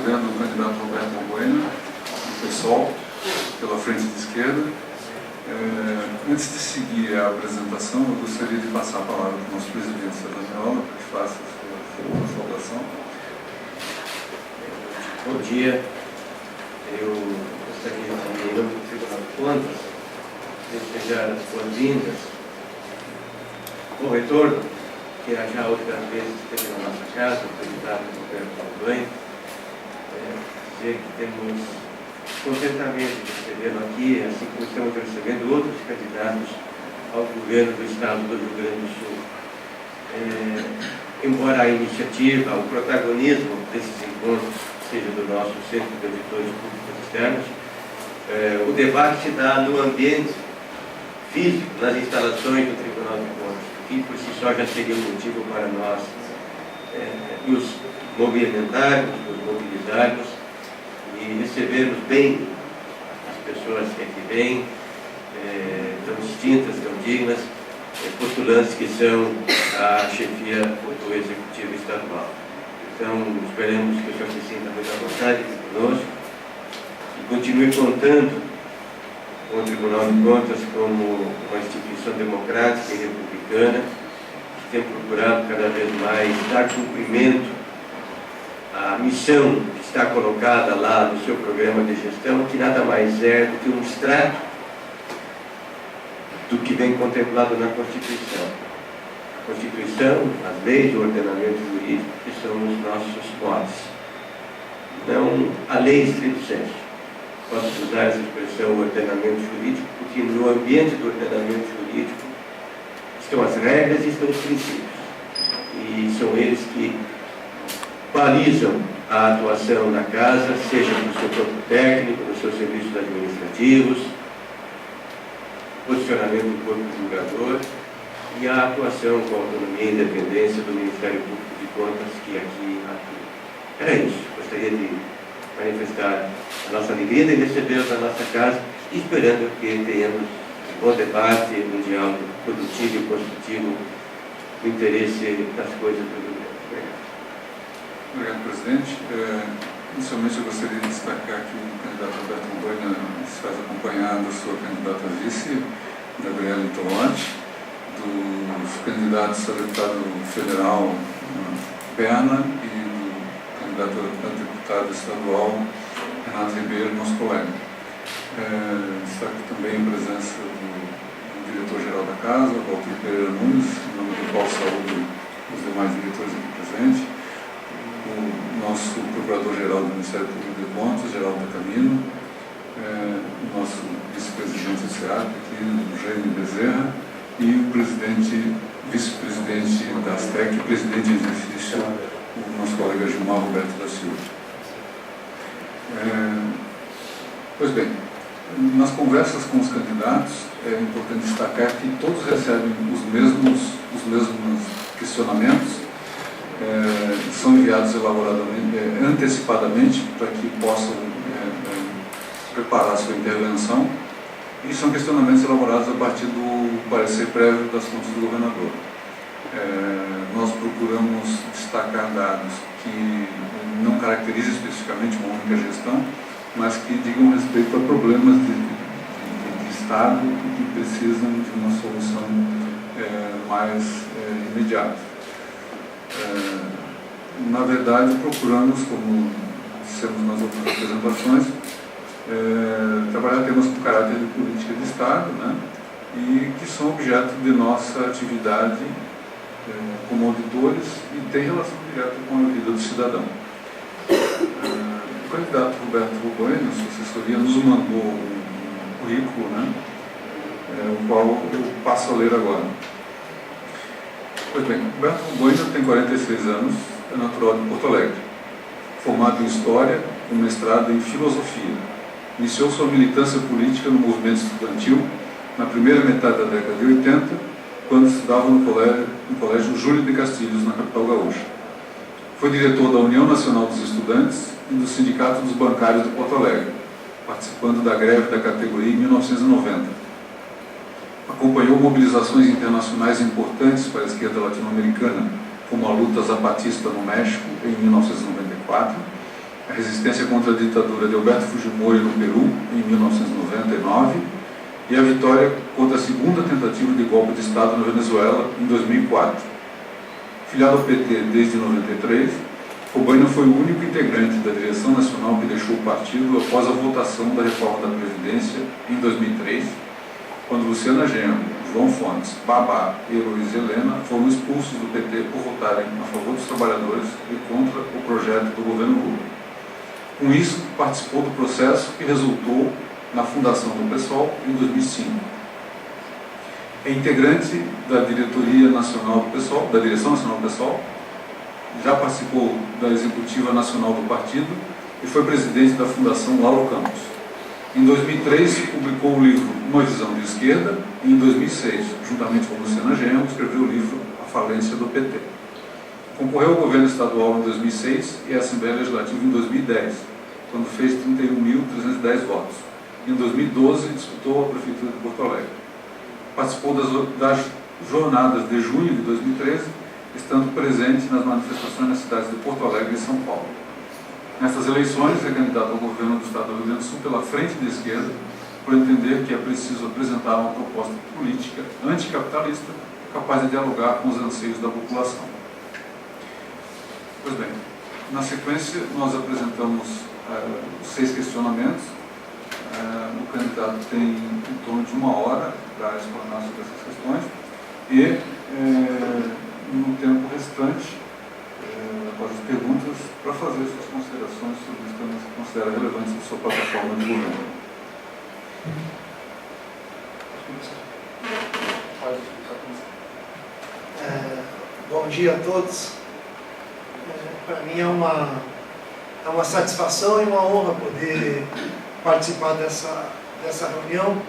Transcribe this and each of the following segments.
recebendo o candidato Roberto Bueno, do PSOL, pela frente de esquerda. Antes de seguir a apresentação, eu gostaria de passar a palavra para o nosso presidente, César Miola, para que faça a sua saudação. Bom dia. Eu gostaria também, em nome do Tribunal de Contas, desejar as boas-vindas, bom retorno, que já outras vezes esteve na nossa casa, o candidato Roberto Bueno. Dizer que temos contentamento de recebê-lo aqui, assim como estamos recebendo outros candidatos ao governo do Estado do Rio Grande do Sul. Embora a iniciativa, o protagonismo desses encontros seja do nosso Centro de Auditores Públicos Externos, o debate se dá no ambiente físico, nas instalações do Tribunal de Contas, que por si só já seria um motivo para nós nos movimentarmos, nos mobilizarmos e recebermos bem as pessoas que aqui vêm, tão distintas, tão dignas, postulantes que são a chefia do Executivo Estadual. Então, esperamos que o senhor se sinta muito à vontade conosco e continue contando com o Tribunal de Contas como uma instituição democrática e republicana que tem procurado cada vez mais dar cumprimento à missão que está colocada lá no seu programa de gestão, que nada mais é do que um extrato do que vem contemplado na Constituição. A Constituição, as leis, o ordenamento jurídico, que são os nossos motes. Não a lei estrito sensu. Posso usar essa expressão ordenamento jurídico, porque no ambiente do ordenamento jurídico estão as regras e estão os princípios. E são eles que balizam a atuação da Casa, seja no seu corpo técnico, nos seus serviços administrativos, posicionamento do corpo julgador e a atuação com autonomia e independência do Ministério Público de Contas que aqui atua. Era isso. Gostaria de manifestar a nossa alegria de recebê-los na nossa casa, esperando que tenhamos um bom debate, um diálogo produtivo e construtivo no interesse das coisas do Rio Grande. Obrigado, presidente. Inicialmente, eu gostaria de destacar que o candidato Roberto Bueno se faz acompanhar da sua candidata vice, Gabriela Intolante, dos candidatos a deputado federal, Perna, e do candidato a deputado estadual, Renato Ribeiro, nosso colega. Destaco também a presença do diretor-geral da Casa, Walter Pereira Nunes, em nome do qual saúdo os demais diretores aqui presentes, o nosso Procurador-Geral do Ministério Público de Contas, Geraldo Camino, o nosso vice-presidente do SEAP, aqui, o Jaime Bezerra, e o vice-presidente da ASTEC, presidente em exercício, o nosso colega Gilmar Roberto da Silva. Pois bem, nas conversas com os candidatos, é importante destacar que todos recebem os mesmos questionamentos, são enviados antecipadamente para que possam preparar a sua intervenção, e são questionamentos elaborados a partir do parecer prévio das contas do governador. Nós procuramos destacar dados que não caracterizem especificamente uma única gestão, mas que digam respeito a problemas de Estado e que precisam de uma solução mais imediata. Na verdade, procuramos, como dissemos nas outras apresentações, trabalhar temas com caráter de política de Estado, né, e que são objeto de nossa atividade como auditores e tem relação direta com a vida do cidadão. O candidato Roberto Bueno, sua assessoria, nos mandou um currículo, né, o qual eu passo a ler agora. Pois bem, Roberto Bueno tem 46 anos, é natural de Porto Alegre, formado em História, com mestrado em Filosofia. Iniciou sua militância política no movimento estudantil na primeira metade da década de 80, quando estudava no colégio Júlio de Castilhos, na capital gaúcha. Foi diretor da União Nacional dos Estudantes e do Sindicato dos Bancários de Porto Alegre, participando da greve da categoria em 1990. Acompanhou mobilizações internacionais importantes para a esquerda latino-americana, como a luta zapatista no México, em 1994, a resistência contra a ditadura de Alberto Fujimori no Peru, em 1999, e a vitória contra a segunda tentativa de golpe de Estado na Venezuela, em 2004. Filiado ao PT desde 1993, Robaina foi o único integrante da direção nacional que deixou o partido após a votação da reforma da Previdência em 2003, quando Luciana Genro, João Fontes, Babá e Heloísa Helena foram expulsos do PT por votarem a favor dos trabalhadores e contra o projeto do governo Lula. Com isso, participou do processo que resultou na fundação do PSOL em 2005. É integrante da diretoria nacional do PSOL, da direção nacional do PSOL, já participou da executiva nacional do partido e foi presidente da Fundação Lauro Campos. Em 2003, publicou o livro Uma Visão de Esquerda e em 2006, juntamente com Luciana Genro, escreveu o livro A Falência do PT. Concorreu ao governo estadual em 2006 e à Assembleia Legislativa em 2010, quando fez 31.310 votos. Em 2012, disputou a Prefeitura de Porto Alegre. Participou das jornadas de junho de 2013, estando presente nas manifestações nas cidades de Porto Alegre e São Paulo. Nessas eleições, é candidato ao governo do Estado do Rio Grande do Sul pela Frente de Esquerda, por entender que é preciso apresentar uma proposta política anticapitalista capaz de dialogar com os anseios da população. Pois bem, na sequência, nós apresentamos os 6 questionamentos. O candidato tem em torno de 1 hora para explanar sobre essas questões e, no tempo restante, após as perguntas, para fazer suas considerações sobre os temas que considera relevantes da sua plataforma de governo. Bom dia a todos. Para mim é uma satisfação e uma honra poder participar dessa reunião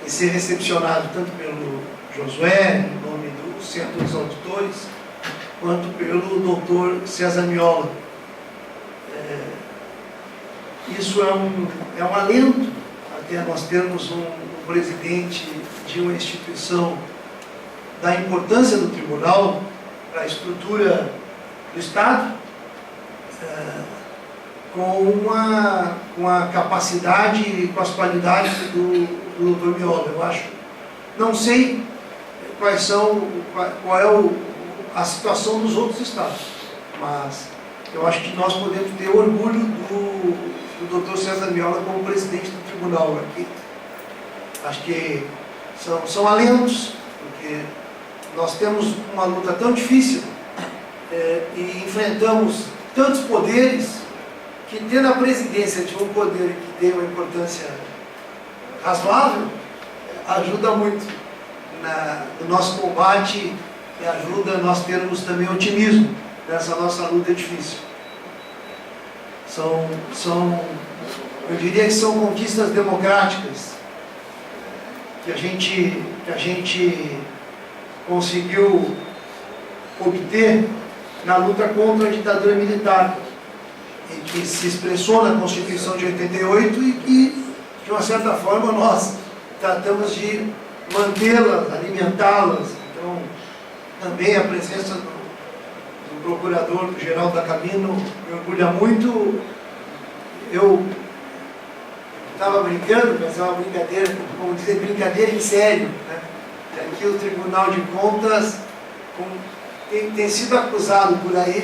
e ser recepcionado tanto pelo Josué, em nome do Centro dos Auditores, quanto pelo Dr. César Miola. Isso é um alento, até nós termos um presidente de uma instituição da importância do tribunal para a estrutura do Estado, com a capacidade e com as qualidades do Dr. Miola. Eu acho, não sei qual é a situação dos outros estados, mas eu acho que nós podemos ter orgulho do Dr. César Miola como presidente do tribunal aqui. Acho que são alentos, porque nós temos uma luta tão difícil e enfrentamos tantos poderes que ter a presidência de um poder que tem uma importância razoável ajuda muito no nosso combate e ajuda nós termos também otimismo nessa nossa luta difícil. Eu diria que são conquistas democráticas que a gente conseguiu obter na luta contra a ditadura militar, e que se expressou na Constituição de 88 e que, de uma certa forma, nós tratamos de mantê-las, alimentá-las. Então, também a presença do Procurador-Geral da Camino me orgulha muito. Eu estava brincando, mas é uma brincadeira, como dizer, brincadeira em sério, né? Aqui o Tribunal de Contas tem sido acusado por aí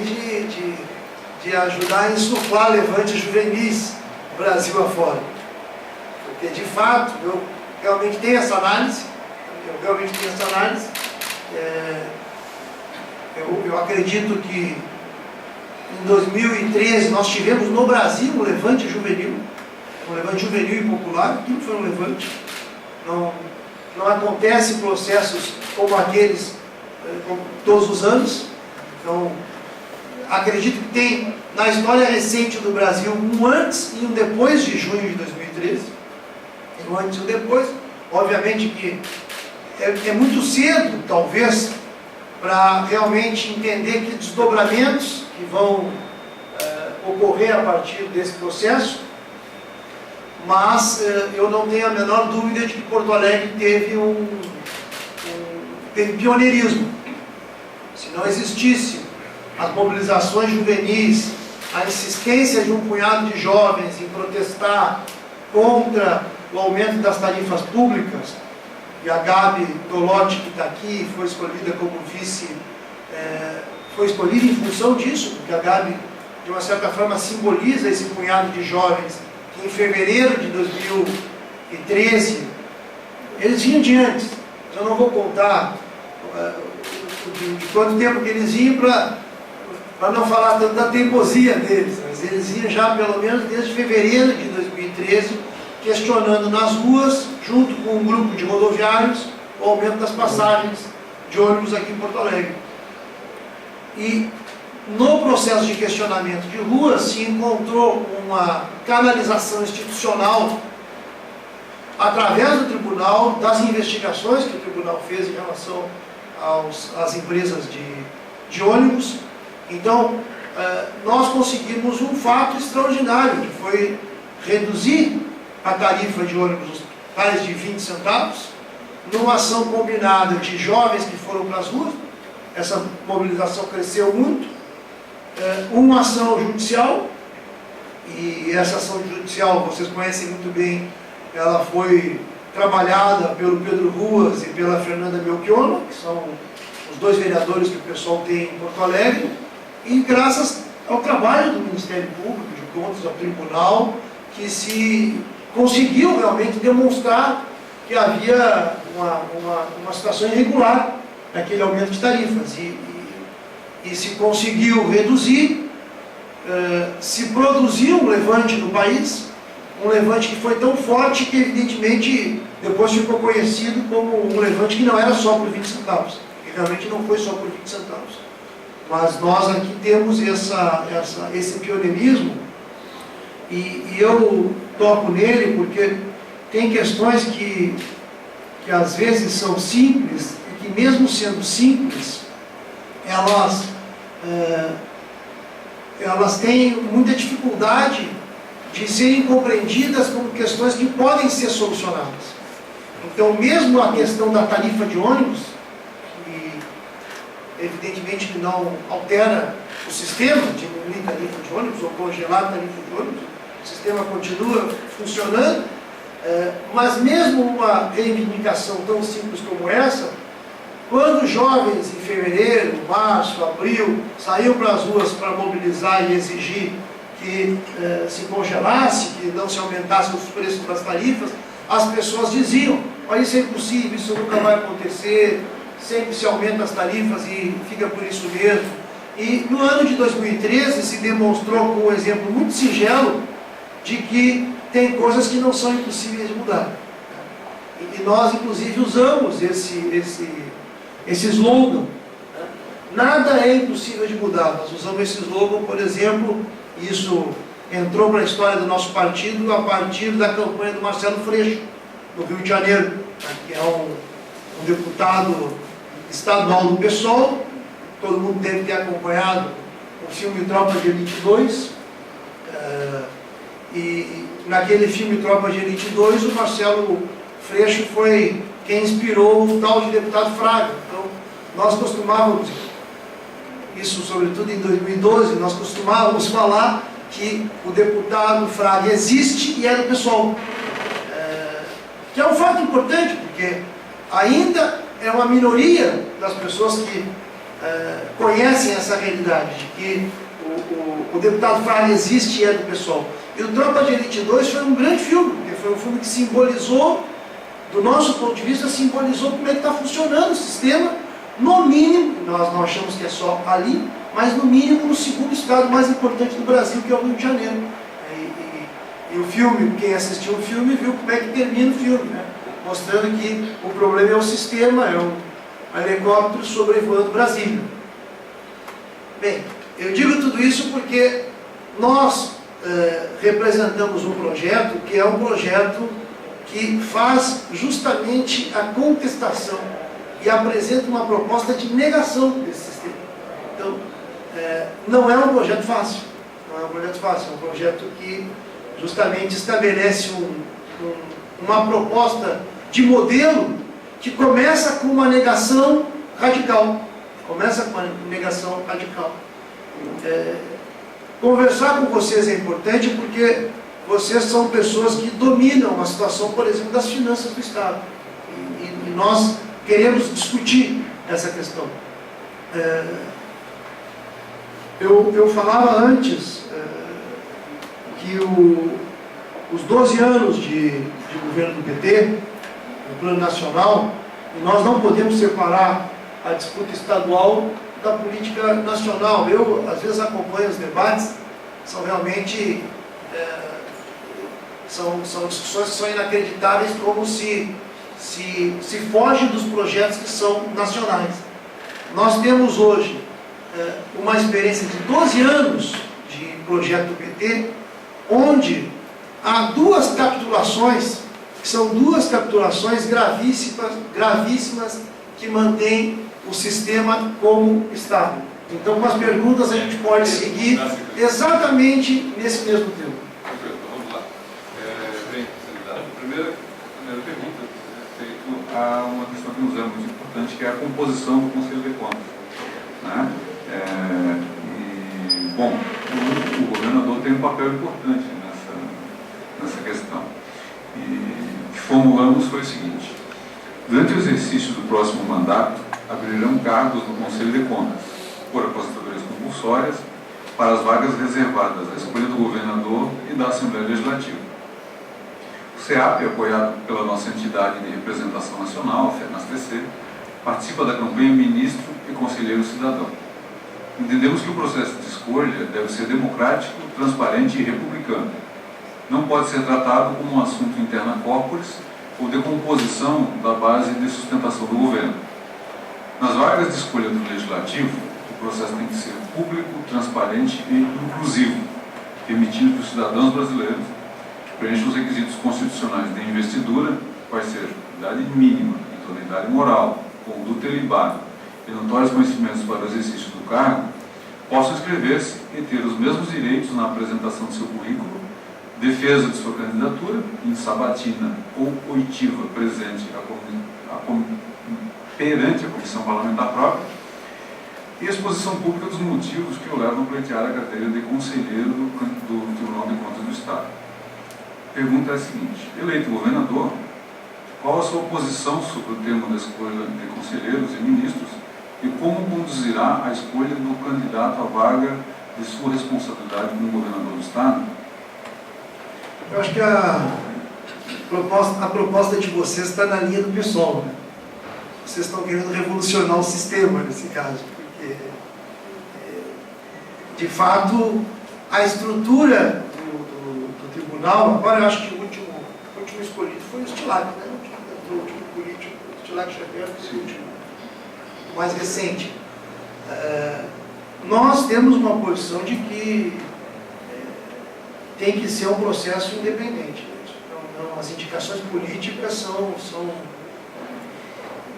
de ajudar a insuflar levantes juvenis Brasil afora. Porque, de fato, eu realmente tenho essa análise, eu acredito que em 2013 nós tivemos no Brasil um levante juvenil e popular, tudo foi um levante. Não acontece processos como aqueles todos os anos. Então, acredito que tem na história recente do Brasil um antes e um depois de junho de 2013. Tem um antes e um depois. Obviamente que é muito cedo, talvez, para realmente entender que desdobramentos que vão ocorrer a partir desse processo, mas eu não tenho a menor dúvida de que Porto Alegre teve teve pioneirismo. Se não existisse as mobilizações juvenis, a insistência de um punhado de jovens em protestar contra o aumento das tarifas públicas, e a Gabi Tolotti, que está aqui, foi escolhida como vice, foi escolhida em função disso, porque a Gabi, de uma certa forma, simboliza esse punhado de jovens que em fevereiro de 2013, eles vinham de antes. Eu não vou contar de quanto tempo que eles vinham para não falar tanto da teimosia deles, mas eles vinham já pelo menos desde fevereiro de 2013, questionando nas ruas, junto com um grupo de rodoviários, o aumento das passagens de ônibus aqui em Porto Alegre. E no processo de questionamento de rua se encontrou uma canalização institucional através do tribunal, das investigações que o tribunal fez em relação às empresas de ônibus. Então, nós conseguimos um fato extraordinário, que foi reduzir a tarifa de ônibus tais de 20 centavos, numa ação combinada de jovens que foram para as ruas. Essa mobilização cresceu muito. Uma ação judicial, e essa ação judicial, vocês conhecem muito bem, ela foi trabalhada pelo Pedro Ruas e pela Fernanda Melchiona, que são os dois vereadores que o pessoal tem em Porto Alegre, e graças ao trabalho do Ministério Público de Contas, ao Tribunal, que se conseguiu realmente demonstrar que havia uma situação irregular naquele aumento de tarifas, e se conseguiu reduzir, se produziu um levante no país, um levante que foi tão forte que evidentemente depois ficou conhecido como um levante que não era só por 20 centavos, que realmente não foi só por 20 centavos. Mas nós aqui temos esse pioneirismo, e eu toco nele porque tem questões que às vezes são simples, e que mesmo sendo simples, elas têm muita dificuldade de serem compreendidas como questões que podem ser solucionadas. Então, mesmo a questão da tarifa de ônibus, que evidentemente que não altera o sistema, diminuir a tarifa de ônibus ou congelar a tarifa de ônibus, o sistema continua funcionando, mas mesmo uma reivindicação tão simples como essa, quando jovens em fevereiro, março, abril, saíam para as ruas para mobilizar e exigir que se congelasse, que não se aumentasse os preços das tarifas, as pessoas diziam: olha, isso é impossível, isso nunca vai acontecer, sempre se aumenta as tarifas e fica por isso mesmo. E no ano de 2013 se demonstrou com um exemplo muito singelo de que tem coisas que não são impossíveis de mudar. E nós, inclusive, usamos esse slogan. Nada é impossível de mudar. Nós usamos esse slogan, por exemplo, isso entrou para a história do nosso partido a partir da campanha do Marcelo Freixo, no Rio de Janeiro, que é um deputado estadual do PSOL. Todo mundo deve ter acompanhado o filme Tropa de Elite 2. E naquele filme Tropa de Elite 2, o Marcelo Freixo foi quem inspirou o tal de deputado Fraga. Então, nós costumávamos, isso sobretudo em 2012, nós costumávamos falar que o deputado Fraga existe e é do PSOL. Que é um fato importante, porque ainda é uma minoria das pessoas que conhecem essa realidade, de que o deputado Fraga existe e é do PSOL. E o Tropa de Elite 2 foi um grande filme, porque foi um filme que simbolizou, do nosso ponto de vista, simbolizou como é que está funcionando o sistema, no mínimo, nós não achamos que é só ali, mas no mínimo no segundo estado mais importante do Brasil, que é o Rio de Janeiro. E o filme, quem assistiu o filme, viu como é que termina o filme, né? Mostrando que o problema é o sistema, é um helicóptero sobrevoando Brasília. Bem, eu digo tudo isso porque nós representamos um projeto que é um projeto que faz justamente a contestação e apresenta uma proposta de negação desse sistema. Então, não é um projeto fácil, não é um projeto fácil, é um projeto que justamente estabelece uma proposta de modelo que começa com uma negação radical. Conversar com vocês é importante porque vocês são pessoas que dominam a situação, por exemplo, das finanças do Estado. E nós queremos discutir essa questão. Eu falava antes que os 12 anos de governo do PT, no plano nacional, e nós não podemos separar a disputa estadual da política nacional. Eu, às vezes, acompanho os debates, são realmente são discussões que são inacreditáveis, como se foge dos projetos que são nacionais. Nós temos hoje uma experiência de 12 anos de projeto do PT, onde há duas capitulações, que são duas capitulações gravíssimas que mantêm o sistema como Estado. Então, com as perguntas, a gente pode seguir exatamente nesse mesmo tema. Vamos lá. Bem, primeira pergunta, respeito a uma questão que nos é muito importante, que é a composição do Conselho de Contas. Né? Bom, o governador tem um papel importante nessa questão. E o que formulamos foi o seguinte: durante o exercício do próximo mandato, abrirão cargos no Conselho de Contas, por aposentadorias compulsórias, para as vagas reservadas à escolha do governador e da Assembleia Legislativa. O CEAP, apoiado pela nossa entidade de representação nacional, a FENASTC, participa da campanha Ministro e Conselheiro Cidadão. Entendemos que o processo de escolha deve ser democrático, transparente e republicano. Não pode ser tratado como um assunto interna corporis ou de composição da base de sustentação do governo. Nas vagas de escolha do Legislativo, o processo tem que ser público, transparente e inclusivo, permitindo que os cidadãos brasileiros preencham os requisitos constitucionais de investidura, quais sejam idade mínima, idoneidade moral, conduta ilibada e notórios conhecimentos para o exercício do cargo, possam inscrever-se e ter os mesmos direitos na apresentação do seu currículo, defesa de sua candidatura, em sabatina ou oitiva presente perante a Comissão Parlamentar própria, e a exposição pública dos motivos que o levam a pleitear a carteira de conselheiro do Tribunal de Contas do Estado. A pergunta é a seguinte: eleito governador, qual a sua posição sobre o tema da escolha de conselheiros e ministros e como conduzirá a escolha do candidato à vaga de sua responsabilidade como governador do Estado? Eu acho que a proposta de vocês está na linha do PSOL, né? Vocês estão querendo revolucionar o sistema nesse caso, porque, de fato, a estrutura do tribunal, agora eu acho que o último escolhido foi o Stilac, né? O último político, o Stilac Xavier foi o último, o mais recente. Nós temos uma posição de que tem que ser um processo independente. Então, as indicações políticas são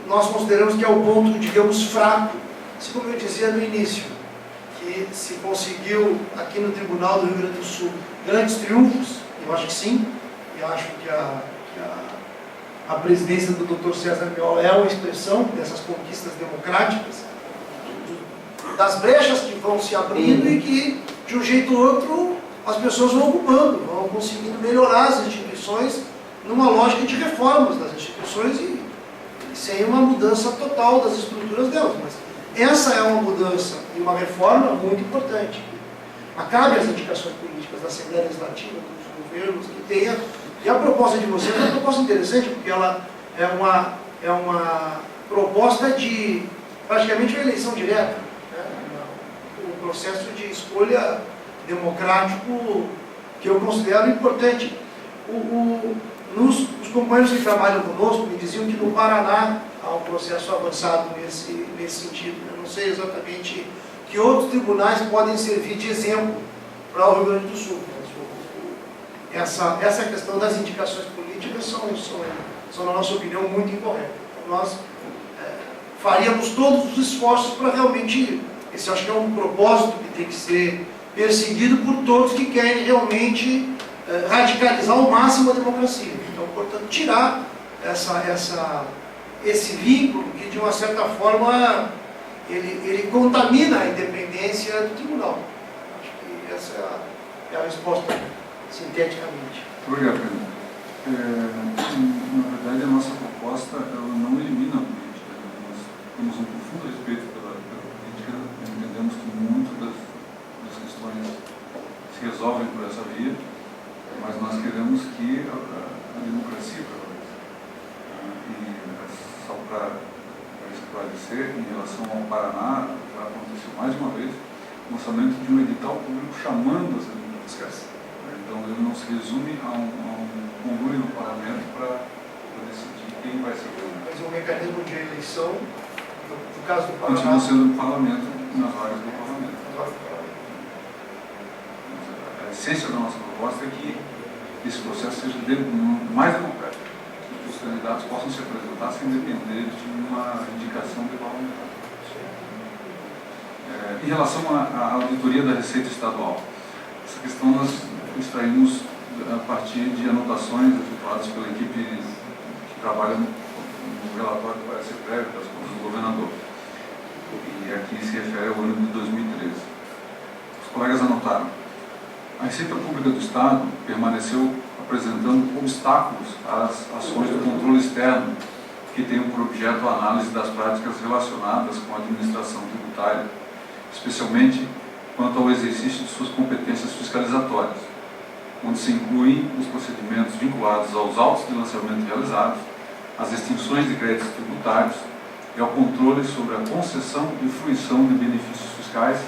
nós consideramos que é o ponto, digamos, fraco, assim como eu dizia no início, que se conseguiu aqui no Tribunal do Rio Grande do Sul grandes triunfos, eu acho que sim, e acho que a presidência do Dr. César Miola é uma expressão dessas conquistas democráticas, das brechas que vão se abrindo e que, de um jeito ou outro, as pessoas vão ocupando, vão conseguindo melhorar as instituições numa lógica de reformas das instituições e sem uma mudança total das estruturas delas. Mas essa é uma mudança e uma reforma muito importante. Cabe às indicações políticas da Assembleia Legislativa, dos governos, que tenha. E a proposta de vocês é uma proposta interessante, porque ela é uma proposta de praticamente uma eleição direta, né? Um processo de escolha democrático que eu considero importante. Os companheiros que trabalham conosco me diziam que no Paraná há um processo avançado nesse sentido. Eu não sei exatamente que outros tribunais podem servir de exemplo para o Rio Grande do Sul. Essa questão das indicações políticas são, na nossa opinião, muito incorretas. Então, nós faríamos todos os esforços para realmente, esse acho que é um propósito que tem que ser perseguido por todos que querem realmente radicalizar ao máximo a democracia. Então, portanto, tirar esse vínculo que, de uma certa forma, ele contamina a independência do tribunal. Acho que Essa é a resposta, sinteticamente. Obrigado, Pedro. Na verdade, a nossa proposta ela não elimina a política. Nós temos um profundo respeito pela política, entendemos que muitas das questões se resolvem por essa via, mas nós queremos que a democracia prevaleça. E só para esclarecer, em relação ao Paraná, já aconteceu mais de uma vez o lançamento de um edital público chamando as democracias. Então, ele não se resume a um conluio no parlamento para decidir quem vai ser presidente. Mas o mecanismo de eleição, no caso do Paraná... Continua sendo o parlamento, nas vagas do parlamento. A essência da nossa proposta é que esse processo seja mais democrático, que os candidatos possam se apresentar sem depender de uma indicação de parlamentar. Em relação à auditoria da Receita Estadual, essa questão nós extraímos a partir de anotações efetuadas pela equipe que trabalha no relatório do parecer prévio das contas do governador. E aqui se refere ao ano de 2013. Os colegas anotaram: a Receita Pública do Estado permaneceu apresentando obstáculos às ações do controle externo, que tenham por objeto a análise das práticas relacionadas com a administração tributária, especialmente quanto ao exercício de suas competências fiscalizatórias, onde se incluem os procedimentos vinculados aos autos de lançamento realizados, às extinções de créditos tributários e ao controle sobre a concessão e fruição de benefícios fiscais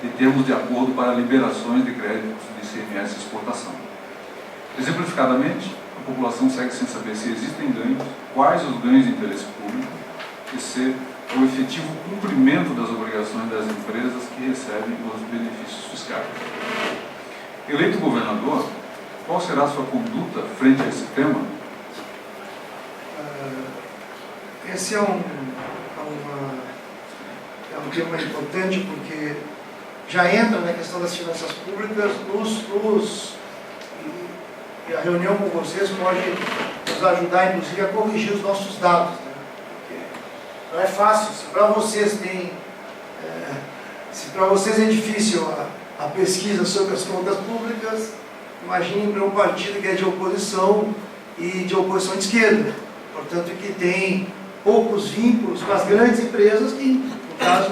e termos de acordo para liberações de créditos de ICMS exportação. Exemplificadamente, a população segue sem saber se existem ganhos, quais os ganhos de interesse público e se o efetivo cumprimento das obrigações das empresas que recebem os benefícios fiscais. Eleito governador, qual será a sua conduta frente a esse tema? Esse é um tema importante porque já entra na questão das finanças públicas e a reunião com vocês pode nos ajudar, inclusive, a corrigir os nossos dados. Né? Porque não é fácil. Se para vocês é difícil a pesquisa sobre as contas públicas, imagine para um partido que é de oposição e de oposição de esquerda. Portanto, que tem poucos vínculos com as grandes empresas, que, no caso,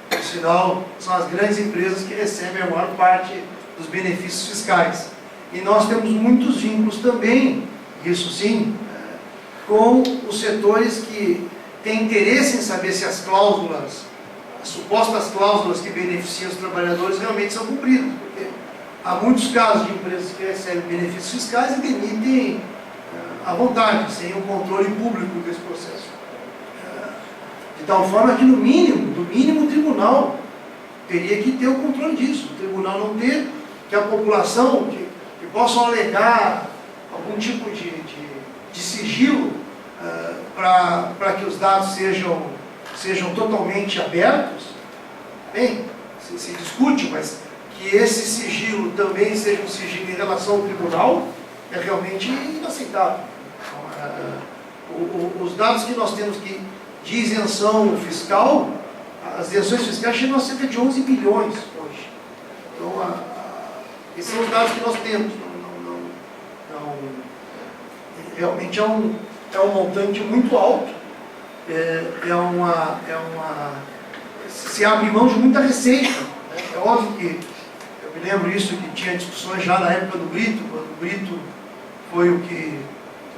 por sinal, são as grandes empresas que recebem a maior parte dos benefícios fiscais. E nós temos muitos vínculos também, isso sim, com os setores que têm interesse em saber se as cláusulas, as supostas cláusulas que beneficiam os trabalhadores realmente são cumpridas. Porque há muitos casos de empresas que recebem benefícios fiscais e demitem à vontade, sem o controle público desse processo. De tal forma que, no mínimo, o tribunal teria que ter o controle disso. O tribunal não ter, que a população, que possam alegar algum tipo de sigilo para que os dados sejam totalmente abertos. Bem, se discute, mas que esse sigilo também seja um sigilo em relação ao tribunal é realmente inaceitável. Os dados que nós temos de isenção fiscal, as isenções fiscais chegam a cerca de 11 bilhões hoje. Então, esses são os dados que nós temos. Realmente é um montante muito alto. Se abre mão de muita receita. Né? É óbvio que, eu me lembro isso, que tinha discussões já na época do Brito, quando o Brito foi o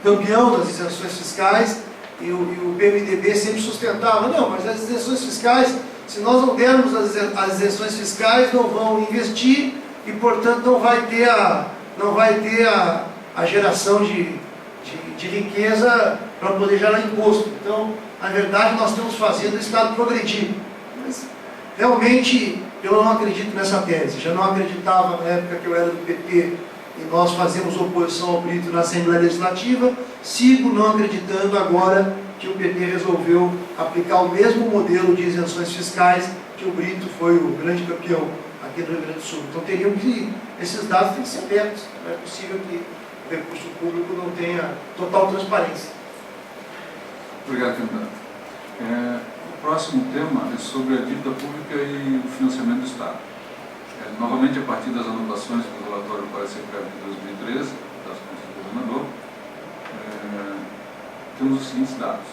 campeão das isenções fiscais, e o PMDB sempre sustentava: não, mas as isenções fiscais, se nós não dermos as isenções fiscais, não vão investir e, portanto, não vai ter a geração de riqueza para poder gerar imposto. Então, na verdade, nós estamos fazendo o Estado progredir. Mas, realmente, eu não acredito nessa tese. Já não acreditava na época que eu era do PT e nós fazemos oposição ao Brito na Assembleia Legislativa. Sigo não acreditando agora que o PT resolveu aplicar o mesmo modelo de isenções fiscais que o Brito foi o grande campeão aqui no Rio Grande do Sul. Então, esses dados têm que ser abertos. Não é possível que o recurso público não tenha total transparência. Obrigado, candidato. O próximo tema é sobre a dívida pública e o financiamento do Estado. Novamente, a partir das anotações do relatório do parecer prévio de 2013, das contas do governador, temos os seguintes dados.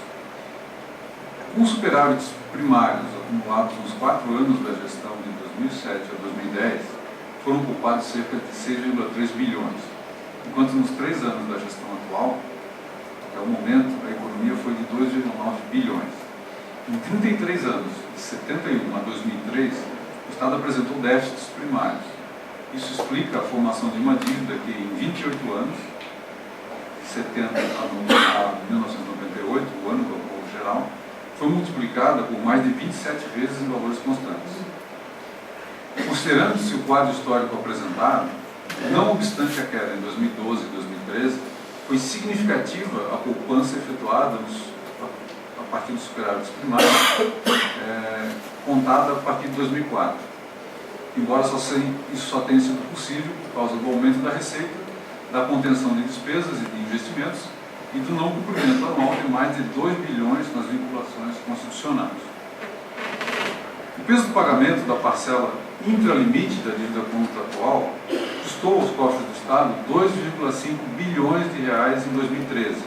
Os superávites primários acumulados nos 4 anos da gestão de 2007 a 2010 foram poupados cerca de 6,3 bilhões, enquanto nos 3 anos da gestão atual, até o momento, a economia foi de 2,9 bilhões. Em 33 anos, de 71 a 2003, o Estado apresentou déficits primários. Isso explica a formação de uma dívida que, em 28 anos, de 70 a 1998, o ano do geral, foi multiplicada por mais de 27 vezes em valores constantes. Considerando-se o quadro histórico apresentado, não obstante a queda em 2012 e 2013, foi significativa a poupança efetuada a partir dos superávites primários, contada a partir de 2004. Embora isso só tenha sido possível por causa do aumento da receita, da contenção de despesas e de investimentos e do não cumprimento anual de mais de 2 bilhões nas vinculações constitucionais. O peso do pagamento da parcela intralimite da dívida contratual custou aos cofres do Estado 2,5 bilhões de reais em 2013.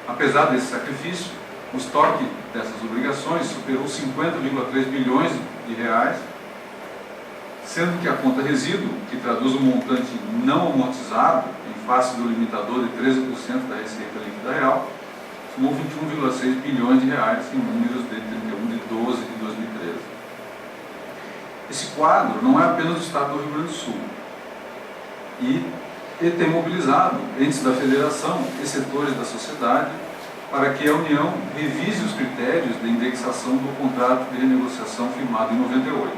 Apesar desse sacrifício, o estoque dessas obrigações superou 50,3 bilhões de reais, sendo que a conta resíduo, que traduz um montante não amortizado em face do limitador de 13% da receita líquida real, somou 21,6 bilhões de reais em números de 31 de 12 de 2013. Esse quadro não é apenas do Estado do Rio Grande do Sul e tem mobilizado entes da Federação e setores da sociedade para que a União revise os critérios de indexação do contrato de renegociação firmado em 98.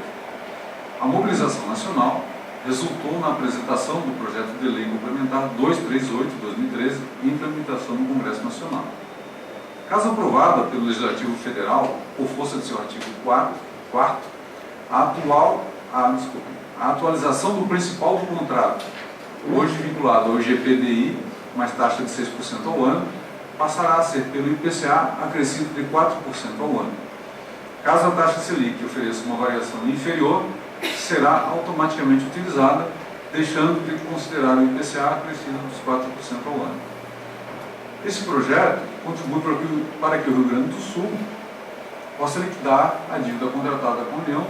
A mobilização nacional resultou na apresentação do projeto de lei complementar 238/2013 em tramitação no Congresso Nacional. Caso aprovada pelo Legislativo Federal, por força de seu artigo 4º, a atualização do principal do contrato, hoje vinculado ao IGPDI, mais taxa de 6% ao ano, passará a ser pelo IPCA acrescido de 4% ao ano. Caso a taxa Selic ofereça uma variação inferior, será automaticamente utilizada, deixando de considerar o IPCA acrescido dos 4% ao ano. Esse projeto contribui para que o Rio Grande do Sul possa liquidar a dívida contratada com a União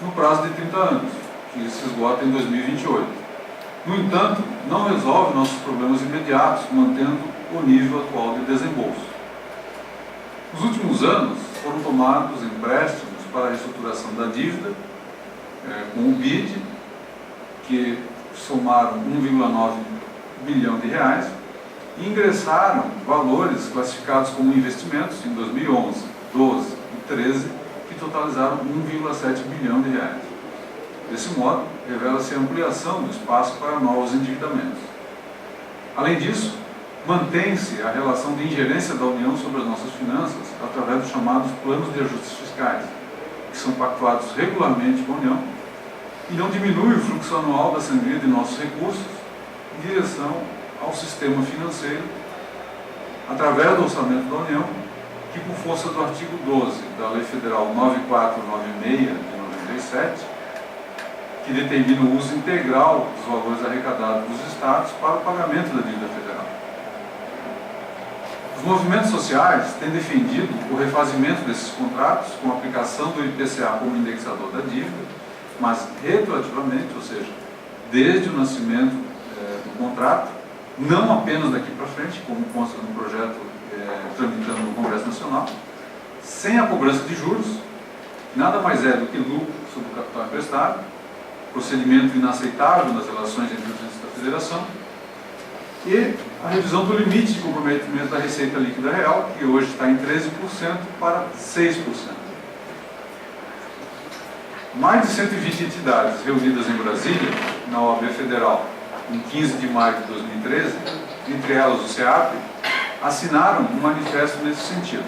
no prazo de 30 anos, que se esgota em 2028. No entanto, não resolve nossos problemas imediatos, mantendo o nível atual de desembolso. Nos últimos anos, foram tomados empréstimos para a reestruturação da dívida, com o BID, que somaram 1,9 bilhão de reais, e ingressaram valores classificados como investimentos em 2011, 12 e 13, que totalizaram 1,7 bilhão de reais. Desse modo, revela-se a ampliação do espaço para novos endividamentos. Além disso, mantém-se a relação de ingerência da União sobre as nossas finanças através dos chamados planos de ajustes fiscais, que são pactuados regularmente com a União, e não diminui o fluxo anual da sangria de nossos recursos em direção ao sistema financeiro, através do orçamento da União, que por força do artigo 12 da Lei Federal 9496 de 97, que determina o uso integral dos valores arrecadados dos estados para o pagamento da dívida federal. Os movimentos sociais têm defendido o refazimento desses contratos com a aplicação do IPCA como indexador da dívida, mas retroativamente, ou seja, desde o nascimento do contrato, não apenas daqui para frente, como consta no projeto tramitando no Congresso Nacional, sem a cobrança de juros, nada mais é do que lucro sobre o capital emprestado, procedimento inaceitável nas relações entre os entes da Federação, e a revisão do limite de comprometimento da receita líquida real, que hoje está em 13%, para 6%. Mais de 120 entidades reunidas em Brasília, na OAB Federal, em 15 de maio de 2013, entre elas o SEAP, assinaram um manifesto nesse sentido.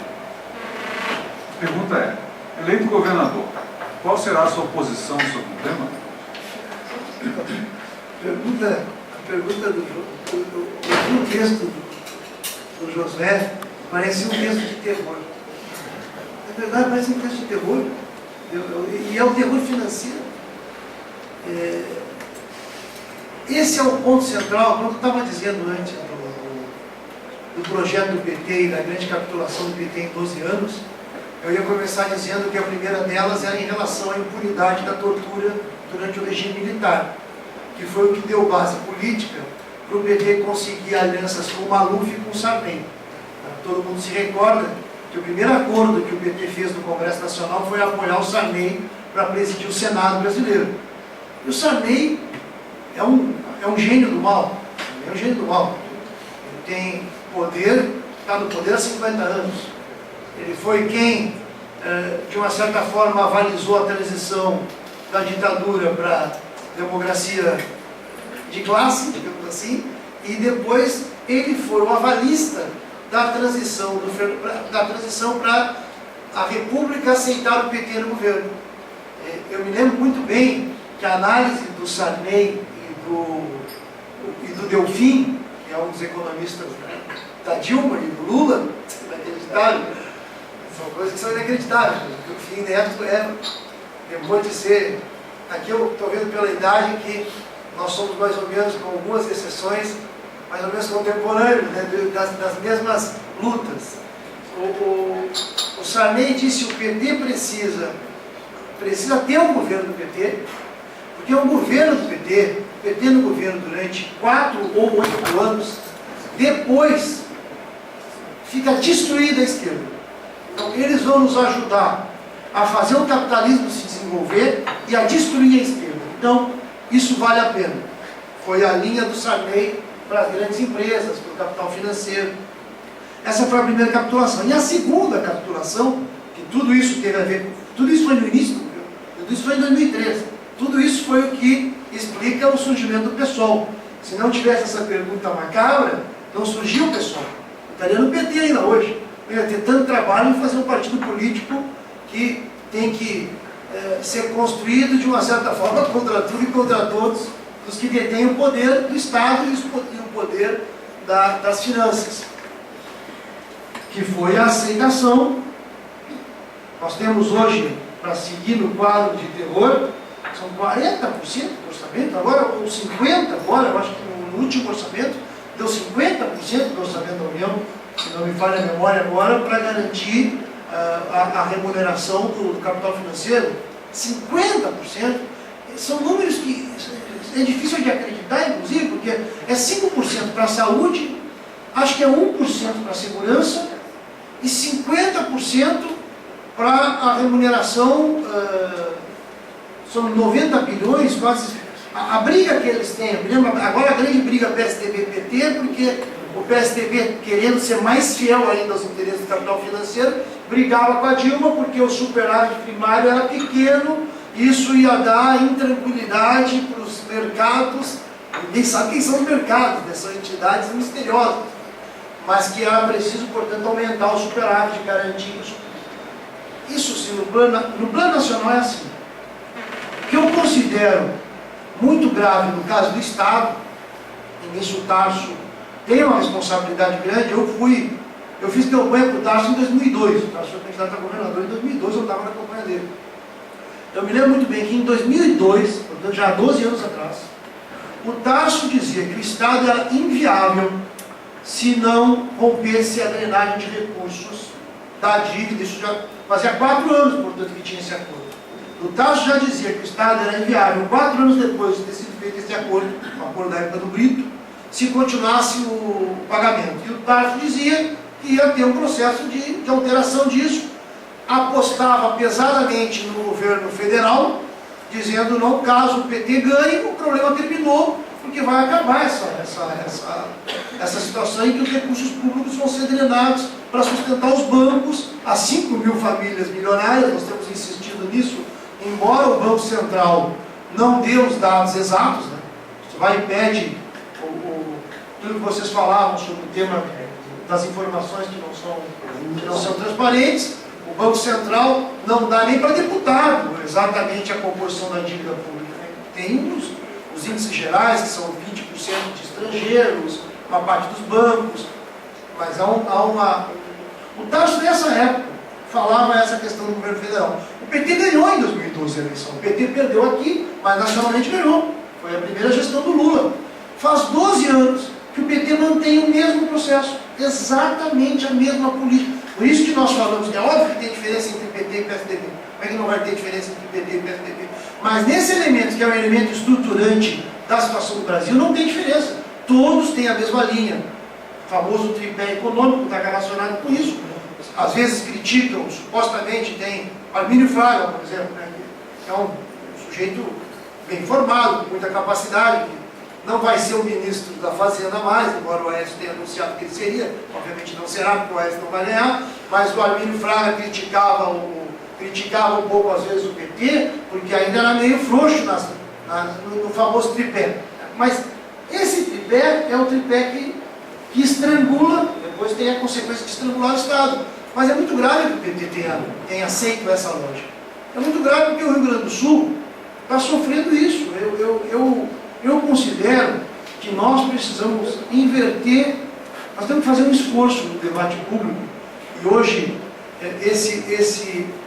A pergunta é: eleito governador, qual será a sua posição sobre o tema? A pergunta do texto do Josué parece um texto de terror. Na verdade, parece um texto de terror. E é o terror financeiro. Esse é o ponto central, como eu estava dizendo antes do projeto do PT e da grande capitulação do PT em 12 anos, eu ia começar dizendo que a primeira delas era em relação à impunidade da tortura durante o regime militar, que foi o que deu base política para o PT conseguir alianças com o Maluf e com o Sarney. Todo mundo se recorda que o primeiro acordo que o PT fez no Congresso Nacional foi apoiar o Sarney para presidir o Senado brasileiro. E o Sarney é um gênio do mal. É um gênio do mal. Ele tem poder, está no poder há 50 anos. Ele foi quem, de uma certa forma, avalizou a transição da ditadura para a democracia de classe, digamos assim, e depois ele foi o avalista da transição para a República aceitar o PT no governo. Eu me lembro muito bem que a análise do Sarney e do Delfim, que é um dos economistas da Dilma e do Lula, inacreditável, são coisas que são inacreditáveis. O Delfim Neto depois de ser, aqui eu estou vendo pela idade que nós somos mais ou menos, com algumas exceções, mais ou menos contemporâneos, né, das mesmas lutas. O Sarney disse que o PT precisa ter um governo do PT, porque um governo do PT, o PT no governo durante 4 ou 8 anos, depois fica destruída a esquerda. Então eles vão nos ajudar a fazer o capitalismo se desenvolver e a destruir a esquerda. Então, isso vale a pena. Foi a linha do Sarney para as grandes empresas, para o capital financeiro. Essa foi a primeira capitulação. E a segunda capitulação, que tudo isso teve a ver, tudo isso foi no início, tudo isso foi em 2013. Tudo isso foi o que explica o surgimento do PSOL. Se não tivesse essa pergunta macabra, não surgiu o PSOL. Estaria no PT ainda hoje. Não ia ter tanto trabalho em fazer um partido político que tem que ser construído de uma certa forma contra tudo e contra todos os que detêm o poder do Estado e o poder das finanças, que foi a aceitação. Nós temos hoje, para seguir no quadro de terror, são 40% do orçamento, agora ou 50%, agora, eu acho que no último orçamento deu 50% do orçamento da União, se não me falha a memória agora, para garantir a remuneração do capital financeiro. 50%, são números que é difícil de acreditar, inclusive, porque é 5% para a saúde, acho que é 1% para a segurança e 50% para a remuneração, são 90 bilhões, quase. A briga que eles têm, agora a grande briga PSDB-PT, porque o PSDB, querendo ser mais fiel ainda aos interesses do capital financeiro, brigava com a Dilma porque o superávit primário era pequeno, isso ia dar intranquilidade para os mercados. Ninguém sabe quem são os mercados, né? São entidades misteriosas, mas que era preciso, portanto, aumentar o superávit, garantir isso. Isso sim, no plano nacional é assim. O que eu considero muito grave no caso do Estado, e nisso o Tarso tem uma responsabilidade grande. Eu fiz campanha para o Tarso em 2002, o Tarso foi candidato a governador em 2002, eu estava na campanha dele. Eu me lembro muito bem que em 2002, portanto já há 12 anos atrás, o Tarso dizia que o Estado era inviável se não rompesse a drenagem de recursos da dívida. Isso já fazia 4 anos, portanto, que tinha esse acordo. O Tarso já dizia que o Estado era inviável 4 anos depois de ter sido feito esse acordo, o acordo da época do Brito, se continuasse o pagamento. E o Tarso dizia que ia ter um processo de alteração disso, apostava pesadamente no governo federal, dizendo, não, caso o PT ganhe, o problema terminou, porque vai acabar essa situação em que os recursos públicos vão ser drenados para sustentar os bancos, as 5 mil famílias milionárias. Nós temos insistido nisso, embora o Banco Central não dê os dados exatos, né? Você vai e pede tudo que vocês falavam sobre o tema das informações que não são transparentes. O Banco Central não dá nem para deputado exatamente a composição da dívida pública, né? Tem os índices gerais, que são 20% de estrangeiros, uma parte dos bancos, mas o Tarso nessa época falava essa questão do governo federal. O PT ganhou em 2012 a eleição, o PT perdeu aqui, mas nacionalmente ganhou. Foi a primeira gestão do Lula. Faz 12 anos que o PT mantém o mesmo processo, exatamente a mesma política. Por isso que nós falamos que é óbvio que tem diferença entre PT e PSDB. Como é que não vai ter diferença entre PT e PSDB? Mas nesse elemento, que é um elemento estruturante da situação do Brasil, não tem diferença. Todos têm a mesma linha. O famoso tripé econômico está relacionado com isso. Às vezes criticam, supostamente tem Armínio Fraga, por exemplo, né, que é um sujeito bem formado, com muita capacidade, que não vai ser o ministro da Fazenda mais, embora o Aécio tenha anunciado que ele seria, obviamente não será, porque o Aécio não vai ganhar, mas o Armínio Fraga criticava um pouco às vezes o PT, porque ainda era meio frouxo no famoso tripé. Mas esse tripé é o tripé que estrangula, depois tem a consequência de estrangular o Estado. Mas é muito grave que o PT tenha aceito essa lógica. É muito grave porque o Rio Grande do Sul está sofrendo isso. Eu considero que nós precisamos inverter, nós temos que fazer um esforço no debate público. E hoje,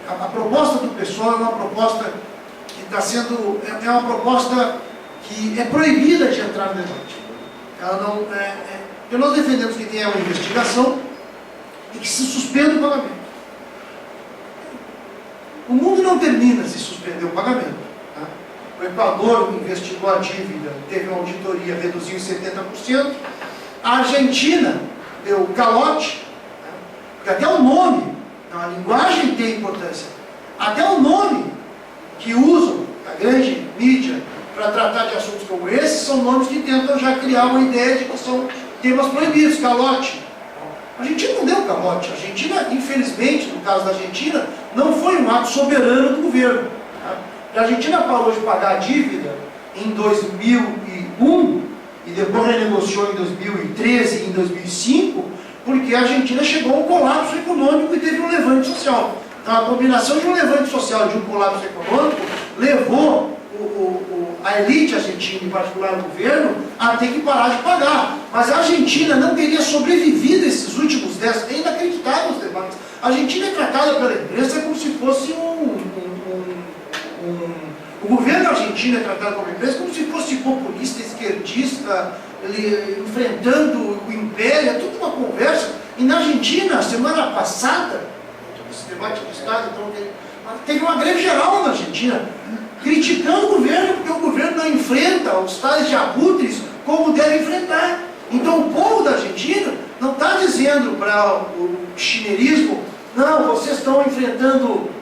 a proposta do PSOL é uma proposta que está sendo, é uma proposta que é proibida de entrar no debate. Ela não, porque nós defendemos que tenha uma investigação e que se suspenda o pagamento. O mundo não termina se suspender o pagamento. Tá? O Equador investigou a dívida, teve uma auditoria, reduziu em 70%. A Argentina deu calote, tá? Porque até o nome, a linguagem tem importância. Até o nome que usam a grande mídia para tratar de assuntos como esses são nomes que tentam já criar uma ideia de que são temas proibidos, calote. A Argentina não deu calote. A Argentina, infelizmente, no caso da Argentina, não foi um ato soberano do governo. A Argentina parou de pagar a dívida em 2001 e depois renegociou em 2013 e em 2005, porque a Argentina chegou a um colapso econômico e teve um levante social. Então, a combinação de um levante social e de um colapso econômico levou a elite argentina, em particular o governo, a ter que parar de pagar. Mas a Argentina não teria sobrevivido esses últimos 10 anos. É inacreditável os debates. A Argentina é tratada pela imprensa como se fosse o governo argentino é tratado pela imprensa como se fosse populista, esquerdista, enfrentando o império. É tudo uma conversa. E na Argentina, semana passada, esse debate do Estado, então, teve uma greve geral na Argentina, criticando o governo, porque o governo não enfrenta os tais de abutres como deve enfrentar. Então o povo da Argentina não está dizendo para o kirchnerismo, não, vocês estão enfrentando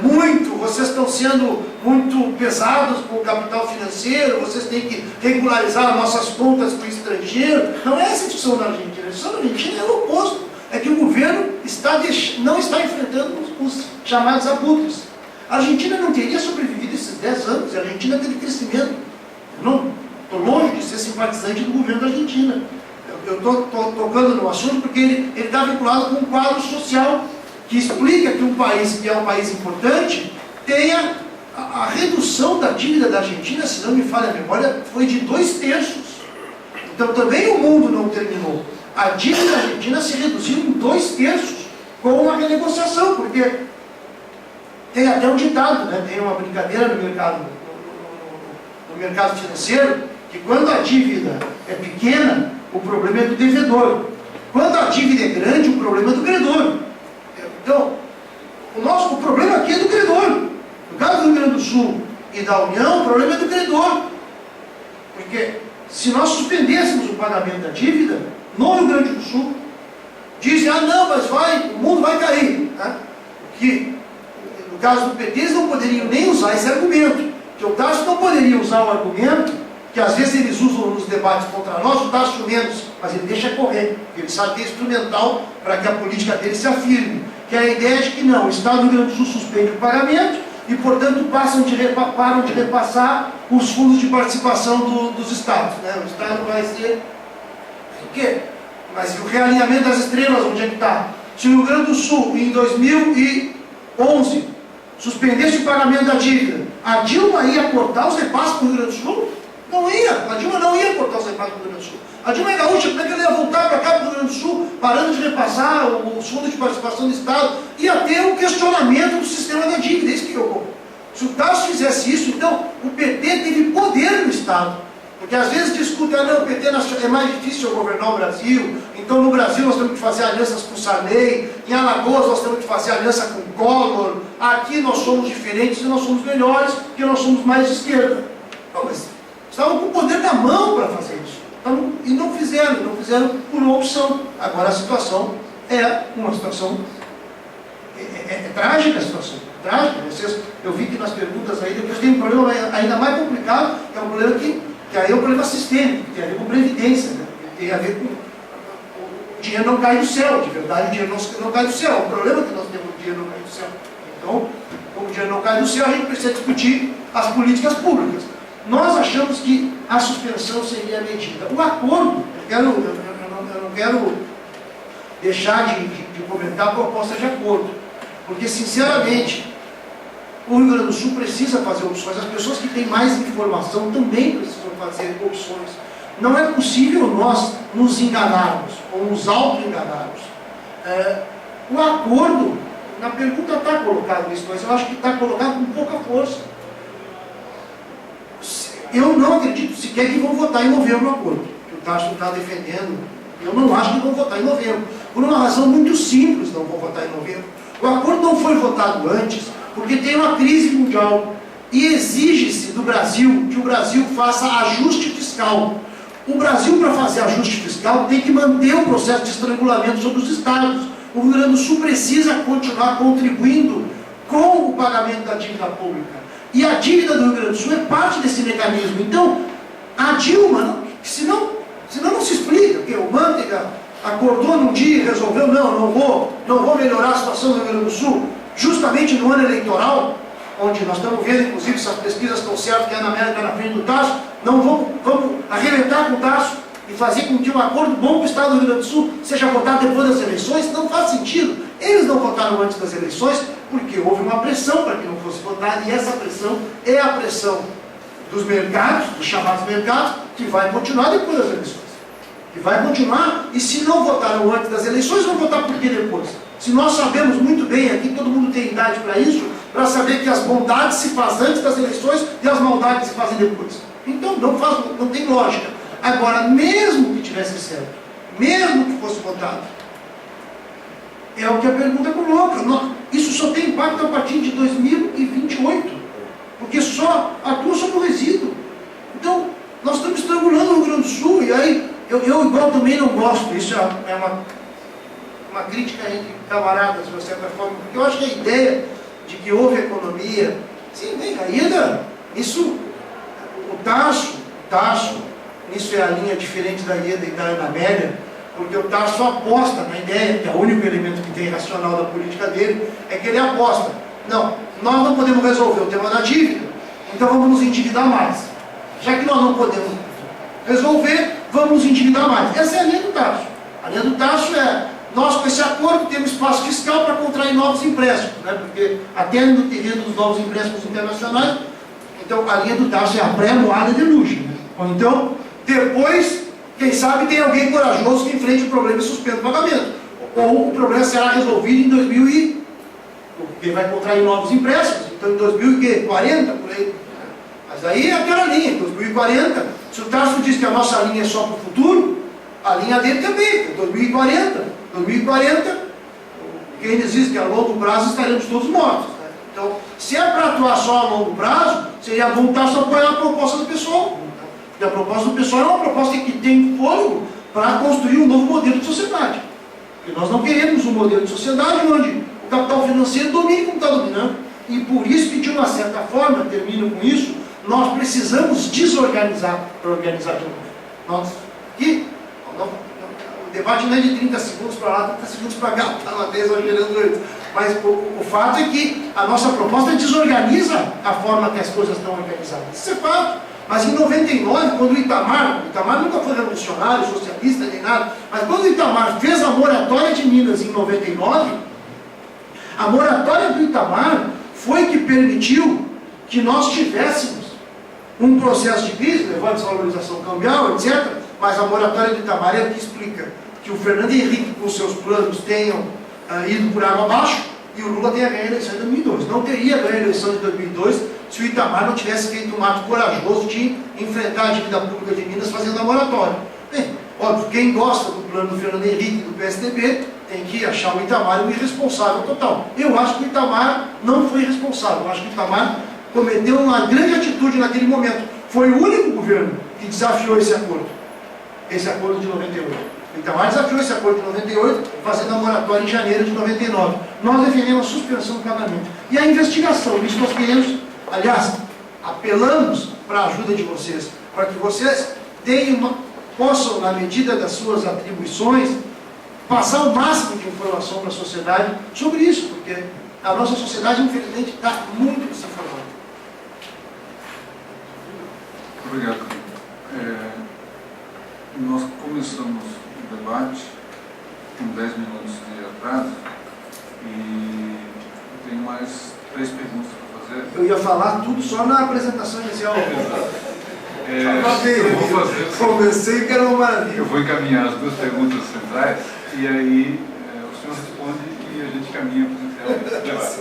muito, vocês estão sendo muito pesados com o capital financeiro, vocês têm que regularizar nossas contas com o estrangeiro. Não é essa a discussão na Argentina. A discussão na Argentina é o oposto. É que o governo não está enfrentando os chamados abutres. A Argentina não teria sobrevivido esses 10 anos, a Argentina teve crescimento. Eu não estou longe de ser simpatizante do governo da Argentina. Eu estou tocando no assunto porque ele está vinculado com um quadro social que explica que um país que é um país importante tenha a redução da dívida da Argentina, se não me falha a memória, foi de 2/3. Então também o mundo não terminou. A dívida da Argentina se reduziu em 2/3 com uma renegociação, porque tem até um ditado, né? Tem uma brincadeira no mercado financeiro, que quando a dívida é pequena, o problema é do devedor. Quando a dívida é grande, o problema é do credor. Então, o problema aqui é do credor. No caso do Rio Grande do Sul e da União, o problema é do credor. Porque se nós suspendêssemos o pagamento da dívida, no Rio Grande do Sul, dizem, não, mas o mundo vai cair. Né? Que, no caso do PT, eles não poderiam nem usar esse argumento. Que o Tasso não poderia usar o argumento, que às vezes eles usam nos debates contra nós, o Tasso menos, mas ele deixa correr. Ele sabe que é instrumental para que a política dele se afirme. Que é a ideia de que não, o Estado do Rio Grande do Sul suspende o pagamento e, portanto, param de repassar os fundos de participação dos Estados. Né? O Estado vai ser... O quê? Mas e o realinhamento das estrelas, onde é que está? Se o Rio Grande do Sul, em 2011, suspendesse o pagamento da dívida, a Dilma ia cortar os repasses para o Rio Grande do Sul? Não ia. A Dilma não ia cortar os repasses para o Rio Grande do Sul. A Dilma é gaúcha, como é que ela ia voltar para cá, para o Rio Grande do Sul, parando de repassar os fundos de participação do Estado? Ia ter um questionamento do sistema da dívida, isso que ocorre. Se o Tasso fizesse isso, então o PT teve poder no Estado. Porque às vezes discutem, não, o PT é mais difícil governar o Brasil, então no Brasil nós temos que fazer alianças com o Sarney, em Alagoas nós temos que fazer aliança com o Collor, aqui nós somos diferentes e nós somos melhores, porque nós somos mais de esquerda. Não, mas estavam com o poder na mão para fazer isso. Então, e não fizeram por uma opção. Agora a situação é uma situação, é trágica a situação, trágica. Eu vi que nas perguntas aí, depois tem um problema ainda mais complicado, que é um problema que aí é um problema sistêmico, que tem a ver com previdência, né? Tem a ver com o dinheiro não cai do céu, de verdade o dinheiro não cai do céu. O problema é que nós temos, o dinheiro não cai do céu. Então, como o dinheiro não cai do céu, a gente precisa discutir as políticas públicas. Nós achamos que a suspensão seria a medida. O acordo, eu não quero deixar de comentar a proposta de acordo, porque, sinceramente, o Rio Grande do Sul precisa fazer opções, as pessoas que têm mais informação também precisam fazer opções. Não é possível nós nos enganarmos, ou nos auto-enganarmos. O acordo, na pergunta está colocado isso, mas eu acho que está colocado com pouca força. Eu não acredito sequer que vão votar em novembro o acordo, que o Tasso está defendendo. Eu não acho que vão votar em novembro. Por uma razão muito simples, não vão votar em novembro. O acordo não foi votado antes, porque tem uma crise mundial e exige-se do Brasil que o Brasil faça ajuste fiscal. O Brasil, para fazer ajuste fiscal, tem que manter o processo de estrangulamento sobre os estados. O Rio Grande do Sul precisa continuar contribuindo com o pagamento da dívida pública. E a dívida do Rio Grande do Sul é parte desse mecanismo. Então, a Dilma, senão não se explica, porque o Manteiga acordou num dia e resolveu, não vou melhorar a situação do Rio Grande do Sul, justamente no ano eleitoral, onde nós estamos vendo, inclusive, se as pesquisas estão certas, que a Ana Amélia está na frente do Tasso, não vamos arrebentar com o Tasso e fazer com que um acordo bom para o Estado do Rio Grande do Sul seja votado depois das eleições. Não faz sentido. Eles não votaram antes das eleições porque houve uma pressão para que não fosse votado, e essa pressão é a pressão dos mercados, dos chamados mercados, que vai continuar depois das eleições. Que vai continuar, e se não votaram antes das eleições, vão votar por que depois? Se nós sabemos muito bem, aqui todo mundo tem idade para isso, para saber que as bondades se fazem antes das eleições e as maldades se fazem depois. Então não tem lógica. Agora, mesmo que tivesse certo, mesmo que fosse votado, é o que a pergunta coloca. Isso só tem impacto a partir de 2028, porque só atua sobre o resíduo. Então, nós estamos estrangulando o Rio Grande do Sul, e aí, eu igual também não gosto, isso é uma crítica entre camaradas, de uma certa forma, porque eu acho que a ideia de que houve economia, sim, bem, ainda, isso, o Tasso, isso é a linha diferente da IEDA e da Ana Amélia, porque o Tasso aposta na ideia, que é o único elemento que tem racional da política dele, é que ele aposta, não, nós não podemos resolver o tema da dívida, então vamos nos endividar mais. Já que nós não podemos resolver, vamos nos endividar mais. Essa é a linha do Tasso. A linha do Tasso é, nós com esse acordo temos espaço fiscal para contrair novos empréstimos, né? Porque até no terreno dos novos empréstimos internacionais, então a linha do Tasso é a pré-moada de luxo. Né? Ou então, depois, quem sabe tem alguém corajoso que enfrente o problema e suspenda o pagamento. Ou o problema será resolvido em 2000 porque vai contrair novos empréstimos, então em 2040, por aí. Mas aí é aquela linha, em 2040, se o Tasso diz que a nossa linha é só para o futuro, a linha dele também, 2040, quem diz que a longo prazo estaremos todos mortos. Né? Então, se é para atuar só a longo prazo, seria bom o Tasso apoiar a proposta do pessoal. Porque a proposta do pessoal é uma proposta que tem fôlego para construir um novo modelo de sociedade. Porque nós não queremos um modelo de sociedade onde o capital financeiro domine como está dominando. E por isso que, de uma certa forma, termino com isso, nós precisamos desorganizar para organizar de novo. O debate não é de 30 segundos para lá, 30 segundos para cá, está uma vez exagerando isso. Mas o fato é que a nossa proposta desorganiza a forma que as coisas estão organizadas. Isso é fato. Mas em 99, quando o Itamar nunca foi revolucionário, socialista, nem nada, mas quando o Itamar fez a moratória de Minas em 99, a moratória do Itamar foi que permitiu que nós tivéssemos um processo de crise, levando a desvalorização cambial, etc. Mas a moratória do Itamar é o que explica que o Fernando Henrique, com seus planos, tenham ido por água abaixo, e o Lula tenha ganho a eleição em 2002. Não teria ganho a eleição em 2002 se o Itamar não tivesse feito um ato corajoso de enfrentar a dívida pública de Minas fazendo a moratória. Bem, óbvio, quem gosta do plano do Fernando Henrique e do PSDB tem que achar o Itamar um irresponsável total. Eu acho que o Itamar não foi irresponsável. Eu acho que o Itamar cometeu uma grande atitude naquele momento. Foi o único governo que desafiou esse acordo de 98. O Itamar desafiou esse acordo de 98, fazendo a moratória em janeiro de 99. Nós defendemos a suspensão do pagamento. E a investigação, isso nós queremos, aliás, apelamos para a ajuda de vocês, para que vocês possam, na medida das suas atribuições, passar o máximo de informação para a sociedade sobre isso, porque a nossa sociedade, infelizmente, está muito desinformada. Obrigado. Nós começamos o debate com 10 minutos de atraso e eu tenho mais 3 perguntas para fazer. Eu ia falar tudo só na apresentação inicial. Eu vou fazer. Comecei que era uma maravilha. Eu vou encaminhar as 2 perguntas centrais e aí o senhor responde e a gente caminha para o debate.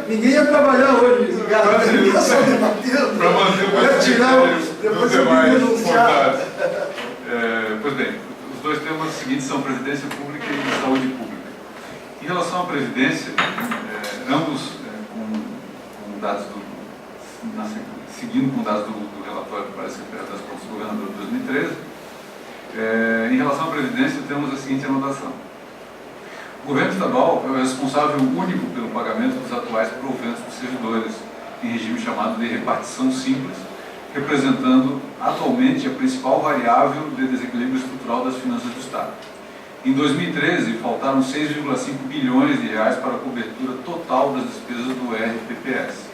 Ninguém ia trabalhar hoje, cara. Para manter o depois eu me denunciar. Pois bem, os 2 temas seguintes são Previdência Pública e Saúde Pública. Em relação à Previdência, ambos com dados seguindo com dados do relatório para a Secretaria das Contas do Governador de 2013, em relação à Previdência, temos a seguinte anotação. O governo estadual é o responsável único pelo pagamento dos atuais proventos dos servidores, em regime chamado de repartição simples, representando atualmente a principal variável de desequilíbrio estrutural das finanças do Estado. Em 2013, faltaram 6,5 bilhões de reais para a cobertura total das despesas do RPPS.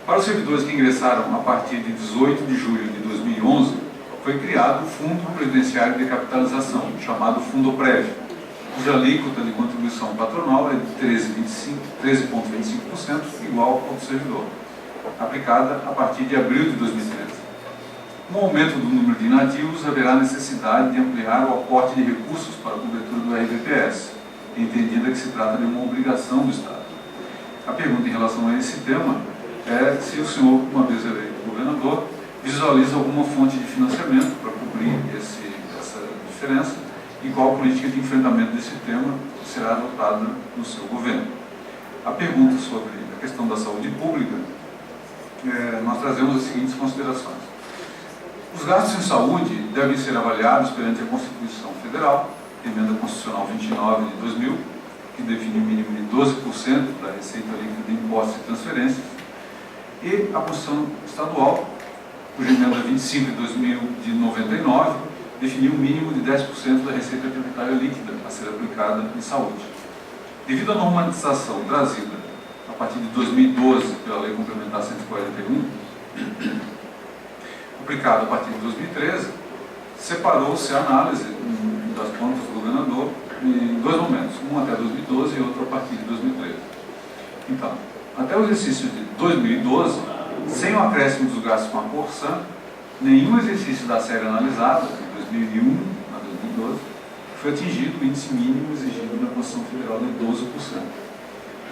Para os servidores que ingressaram a partir de 18 de julho de 2011, foi criado o Fundo Previdenciário de Capitalização, chamado Fundoprev, cuja alíquota de contribuição patronal é de 13,25%, igual ao do servidor, aplicada a partir de abril de 2013. Com o aumento do número de inativos, haverá necessidade de ampliar o aporte de recursos para a cobertura do RPPS, entendida que se trata de uma obrigação do Estado. A pergunta em relação a esse tema é se o senhor, uma vez eleito governador, visualiza alguma fonte de financiamento para cobrir essa diferença e qual política de enfrentamento desse tema será adotada no seu governo. A pergunta sobre a questão da saúde pública, nós trazemos as seguintes considerações. Os gastos em saúde devem ser avaliados perante a Constituição Federal, Emenda Constitucional 29 de 2000, que define o mínimo de 12% da receita líquida de impostos e transferências, e a Constituição Estadual, cuja emenda 25 de 99, definiu um mínimo de 10% da receita tributária líquida a ser aplicada em saúde. Devido à normatização trazida a partir de 2012 pela Lei Complementar 141, aplicada a partir de 2013, separou-se a análise das contas do governador em 2 momentos, um até 2012 e outro a partir de 2013. Então, até o exercício de 2012, sem o acréscimo dos gastos com a Corsan, nenhum exercício da série analisada, de 2001 a 2012, foi atingido o índice mínimo exigido na Constituição Federal de 12%,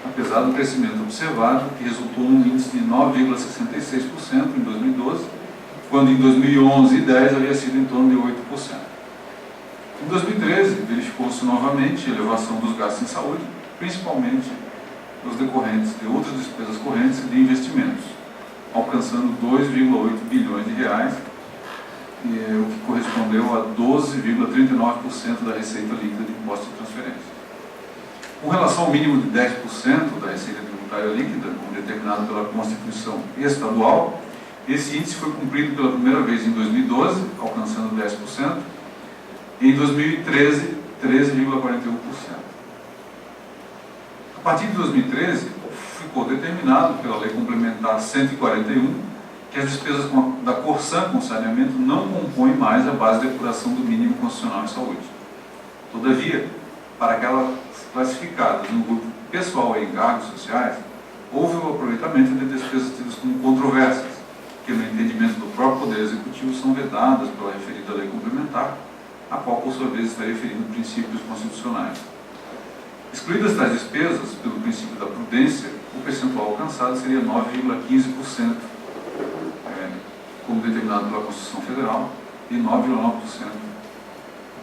apesar do crescimento observado, que resultou num índice de 9,66% em 2012, quando em 2011 e 2010 havia sido em torno de 8%. Em 2013, verificou-se novamente a elevação dos gastos em saúde, principalmente os decorrentes de outras despesas correntes e de investimentos, alcançando 2,8 bilhões de reais, o que correspondeu a 12,39% da receita líquida de impostos e transferências. Com relação ao mínimo de 10% da receita tributária líquida, como determinado pela Constituição Estadual, esse índice foi cumprido pela primeira vez em 2012, alcançando 10%, e em 2013, 13,41%. A partir de 2013, ficou determinado pela Lei Complementar 141 que as despesas da Corsan com saneamento não compõem mais a base de apuração do mínimo constitucional em saúde. Todavia, para aquelas classificadas no grupo pessoal e encargos sociais, houve o aproveitamento de despesas tidas como controversas, que no entendimento do próprio Poder Executivo são vedadas pela referida lei complementar, a qual por sua vez está referindo princípios constitucionais. Excluídas tais despesas, pelo princípio da prudência, o percentual alcançado seria 9,15%, como determinado pela Constituição Federal, e 9,9%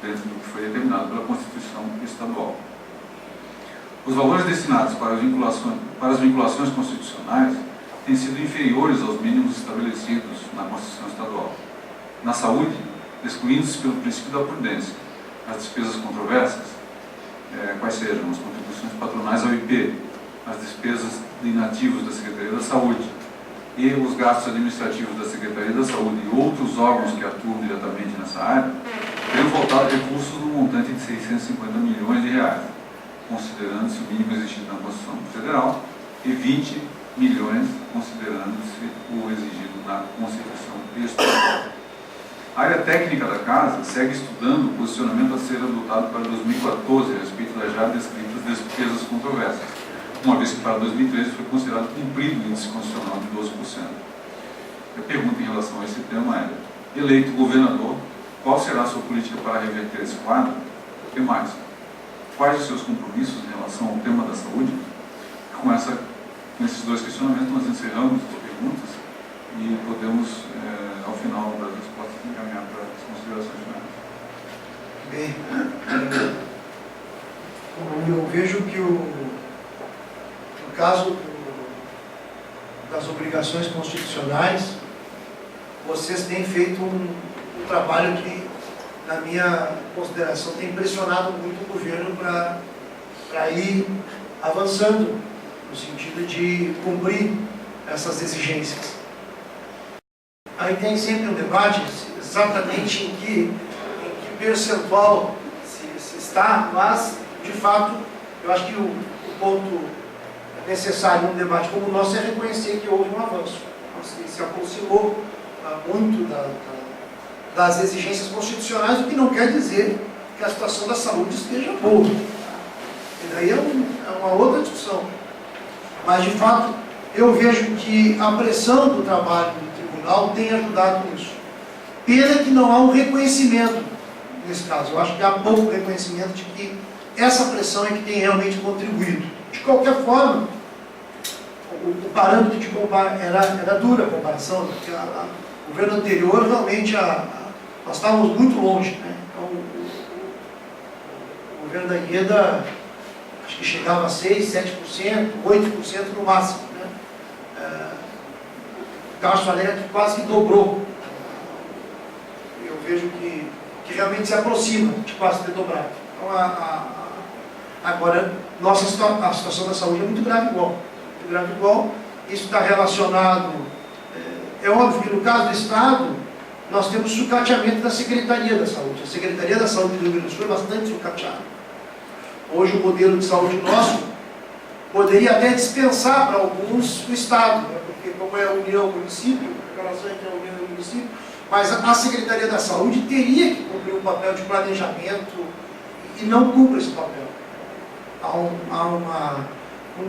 dentro do que foi determinado pela Constituição Estadual. Os valores destinados para as vinculações constitucionais têm sido inferiores aos mínimos estabelecidos na Constituição Estadual. Na saúde, excluindo-se pelo princípio da prudência as despesas controversas, quais sejam as contribuições patronais ao IP, as despesas de inativos da Secretaria da Saúde e os gastos administrativos da Secretaria da Saúde e outros órgãos que atuam diretamente nessa área, teriam faltado recursos no montante de 650 milhões de reais, considerando-se o mínimo exigido na Constituição Federal, e 20 milhões considerando-se o exigido na Constituição Estadual. A área técnica da Casa segue estudando o posicionamento a ser adotado para 2014 a respeito das já descritas despesas controversas, uma vez que para 2013 foi considerado cumprido o índice constitucional de 12%. A pergunta em relação a esse tema é: eleito governador, qual será a sua política para reverter esse quadro? E mais, quais os seus compromissos em relação ao tema da saúde? Com esses dois questionamentos, nós encerramos as perguntas e podemos, ao final das respostas, encaminhar para as considerações finais. Bem, eu vejo que no caso das obrigações constitucionais, vocês têm feito um trabalho que, na minha consideração, tem impressionado muito o governo para ir avançando no sentido de cumprir essas exigências. Aí tem sempre um debate exatamente em que percentual se está, mas, de fato, eu acho que o ponto necessário num debate como o nosso é reconhecer que houve um avanço. Se aproximou muito das exigências constitucionais, o que não quer dizer que a situação da saúde esteja boa. E daí é uma outra discussão. Mas, de fato, eu vejo que a pressão do trabalho do tribunal tem ajudado nisso. Pena que não há um reconhecimento nesse caso. Eu acho que há pouco reconhecimento de que essa pressão é que tem realmente contribuído. De qualquer forma, o parâmetro de comparação era dura a comparação, porque o governo anterior realmente nós estávamos muito longe, né? Então, o governo da Ieda acho que chegava a 6%, 7%, 8% no máximo, né? O Castro Alegre quase que dobrou. Eu vejo que realmente se aproxima de quase ter dobrado. Então, agora, a situação da saúde é muito grave igual. Muito grave igual. Isso está relacionado, é óbvio que no caso do Estado, nós temos sucateamento da Secretaria da Saúde. A Secretaria da Saúde do Rio Grande do Sul é bastante sucateada. Hoje o modelo de saúde nosso poderia até dispensar para alguns o Estado, né? Porque como é a União-Município, a relação entre a União e o município, mas a Secretaria da Saúde teria que cumprir um papel de planejamento e não cumpre esse papel.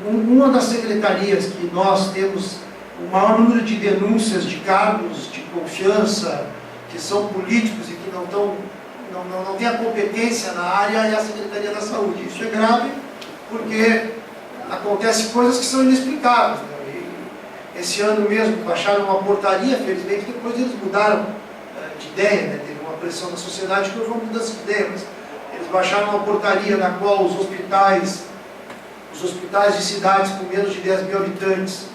Uma das secretarias que nós temos o maior número de denúncias de cargos de confiança que são políticos e que não têm a competência na área é a Secretaria da Saúde. Isso é grave porque acontecem coisas que são inexplicáveis, né? Esse ano mesmo baixaram uma portaria, felizmente depois eles mudaram de ideia, né? Teve uma pressão da sociedade que houve uma mudança de ideia, mas eles baixaram uma portaria na qual os hospitais de cidades com menos de 10 mil habitantes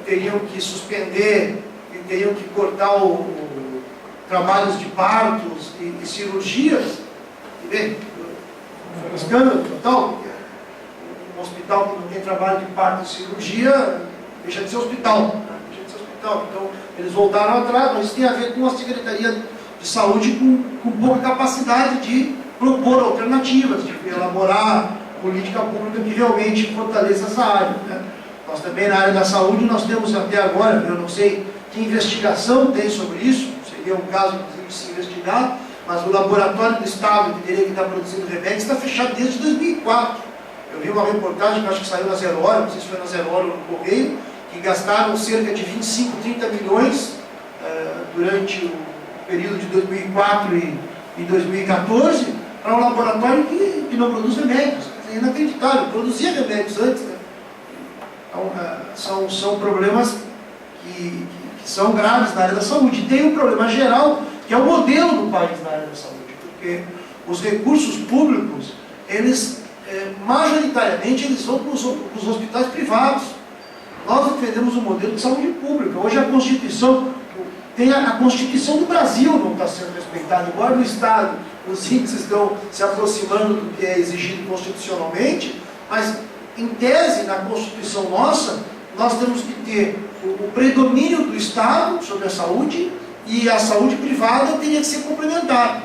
teriam que suspender e teriam que cortar trabalhos de partos e cirurgias. E bem, foi um escândalo total. Um hospital que não tem trabalho de parto e cirurgia deixa de ser hospital. Né? Deixa de ser hospital. Então, eles voltaram atrás, mas isso tem a ver com a Secretaria de Saúde com pouca capacidade de propor alternativas, de elaborar política pública que realmente fortaleça essa área. Né? Nós também, na área da saúde, nós temos até agora, eu não sei que investigação tem sobre isso, seria um caso, inclusive, de se investigar, mas o laboratório do Estado, que teria que estar produzindo remédios, está fechado desde 2004. Eu vi uma reportagem, que acho que saiu na Zero Hora, não sei se foi na Zero Hora ou no Correio, que gastaram cerca de 25, 30 milhões durante o período de 2004 e 2014 para um laboratório que não produz remédios. é inacreditável. Produzia remédios antes, né? Então, são problemas que são graves na área da saúde. E tem um problema geral, que é o modelo do país na área da saúde, porque os recursos públicos, eles, majoritariamente, eles vão para os hospitais privados. Nós defendemos um modelo de saúde pública. Hoje a Constituição, a Constituição do Brasil não está sendo respeitada, embora no Estado os índices estão se aproximando do que é exigido constitucionalmente, mas, em tese, na Constituição nossa, nós temos que ter o predomínio do Estado sobre a saúde, e a saúde privada teria que ser complementar.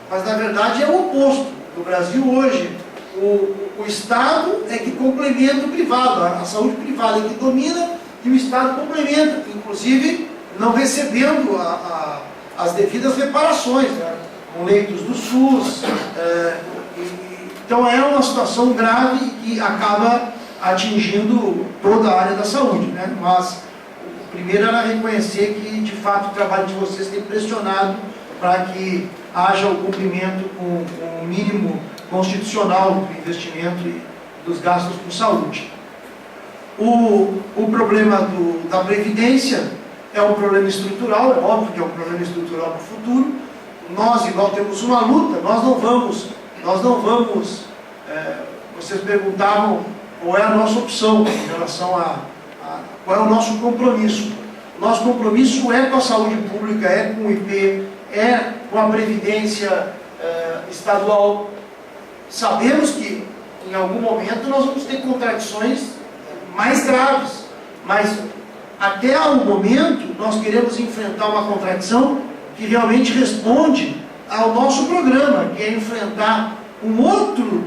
Mas, na verdade, é o oposto. No Brasil, hoje, o Estado é que complementa o privado, a saúde privada é que domina e o Estado complementa, inclusive não recebendo as devidas reparações, né? Com leitos do SUS. Então é uma situação grave que acaba atingindo toda a área da saúde, né? Mas o primeiro era reconhecer que, de fato, o trabalho de vocês tem pressionado para que haja o cumprimento com o mínimo constitucional do investimento e dos gastos com saúde. O problema da Previdência é um problema estrutural, é óbvio que é um problema estrutural no futuro. Nós, igual, temos uma luta, nós não vamos, vocês perguntavam qual é a nossa opção em relação qual é o nosso compromisso. O nosso compromisso é com a saúde pública, é com o IP, é com a Previdência estadual. Sabemos que, em algum momento, nós vamos ter contradições mais graves, mas, até o momento, nós queremos enfrentar uma contradição que realmente responde ao nosso programa, que é enfrentar um outro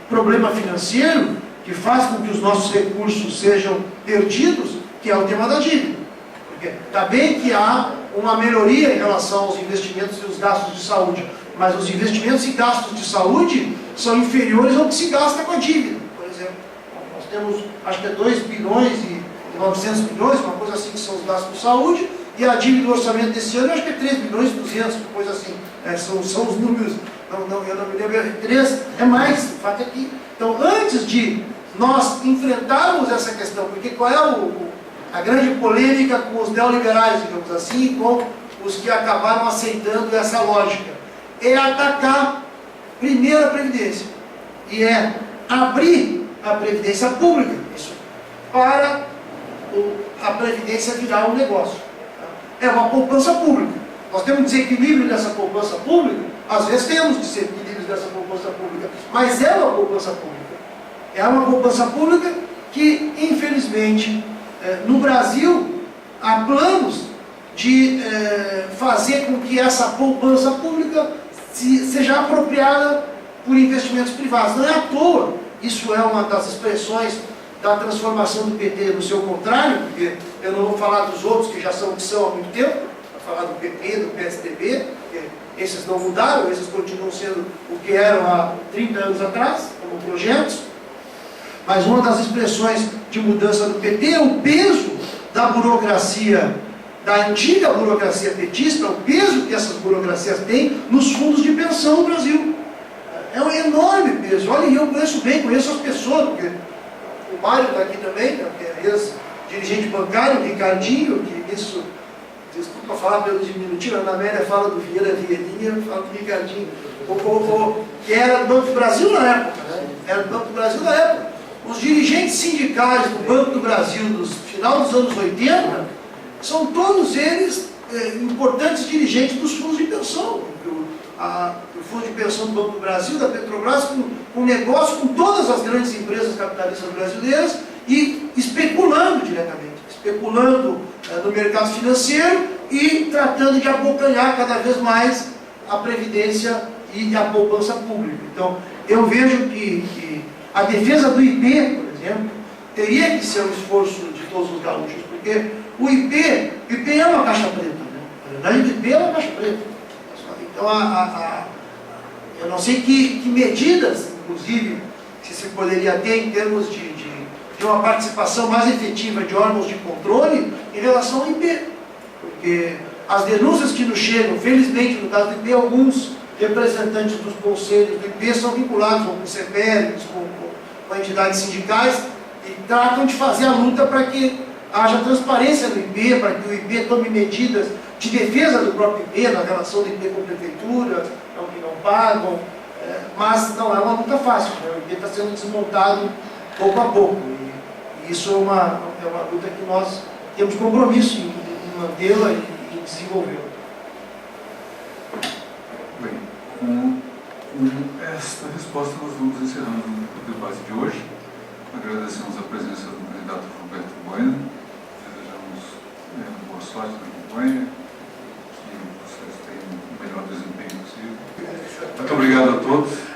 problema financeiro que faz com que os nossos recursos sejam perdidos, que é o tema da dívida. Porque está bem que há uma melhoria em relação aos investimentos e os gastos de saúde, mas os investimentos e gastos de saúde são inferiores ao que se gasta com a dívida. Por exemplo, nós temos, acho que é 2 bilhões e 900 milhões, uma coisa assim, que são os gastos de saúde, e a dívida do orçamento desse ano, acho que é 3 bilhões e 200, uma coisa assim. São os números, eu não me lembro, 3 é mais, o fato é que... Então, antes de nós enfrentarmos essa questão, porque qual é a grande polêmica com os neoliberais, digamos assim, e com os que acabaram aceitando essa lógica? É atacar primeiro a Previdência, e é abrir a Previdência pública, isso, para a Previdência virar um negócio. É uma poupança pública. Nós temos desequilíbrio dessa poupança pública, às vezes temos desequilíbrios dessa poupança pública, mas é uma poupança pública. É uma poupança pública que, infelizmente, no Brasil, há planos de fazer com que essa poupança pública seja apropriada por investimentos privados. Não é à toa, isso é uma das expressões da transformação do PT no seu contrário, porque eu não vou falar dos outros que já são o que são há muito tempo, vou falar do PP, do PSDB, porque esses não mudaram, esses continuam sendo o que eram há 30 anos atrás, como projetos. Mas uma das expressões de mudança do PT é o peso da burocracia, da antiga burocracia petista, o peso que essas burocracias têm nos fundos de pensão no Brasil. É um enorme peso. Olha, eu conheço as pessoas, porque o Mário está aqui também, que é ex-dirigente bancário, o Ricardinho, que isso, desculpa falar pelo diminutivo, a Ana Amélia fala do Vieira Vieirinha, eu falo do Ricardinho, que era do Banco do Brasil na época, né? Era do Banco do Brasil na época. Os dirigentes sindicais do Banco do Brasil, dos final dos anos 80, são todos eles importantes dirigentes dos fundos de pensão. O fundo de pensão do Banco do Brasil, da Petrobras, com negócio com todas as grandes empresas capitalistas brasileiras e especulando diretamente, especulando no mercado financeiro e tratando de abocanhar cada vez mais a Previdência e a poupança pública. Então, eu vejo que a defesa do IP, por exemplo, teria que ser um esforço de todos os gaúchos, porque o IP é uma caixa preta, né? Na verdade, o IP é uma caixa preta. Então, eu não sei que medidas, inclusive, se poderia ter em termos de uma participação mais efetiva de órgãos de controle em relação ao IP. Porque as denúncias que nos chegam, felizmente, no caso do IP, alguns representantes dos conselhos do IP são vinculados com o CEPERES, com entidades sindicais, e tratam de fazer a luta para que haja transparência no IP, para que o IP tome medidas de defesa do próprio IP, na relação do IP com a prefeitura, que não pagam, mas não é uma luta fácil, né? O IP está sendo desmontado pouco a pouco, e isso é uma luta que nós temos compromisso em mantê-la e em desenvolvê-la. Bem, com esta resposta nós vamos encerrando o debate de hoje. Agradecemos a presença do candidato Roberto Bueno, desejamos boa sorte na campanha, que vocês tenham o melhor desempenho possível. Muito obrigado a todos.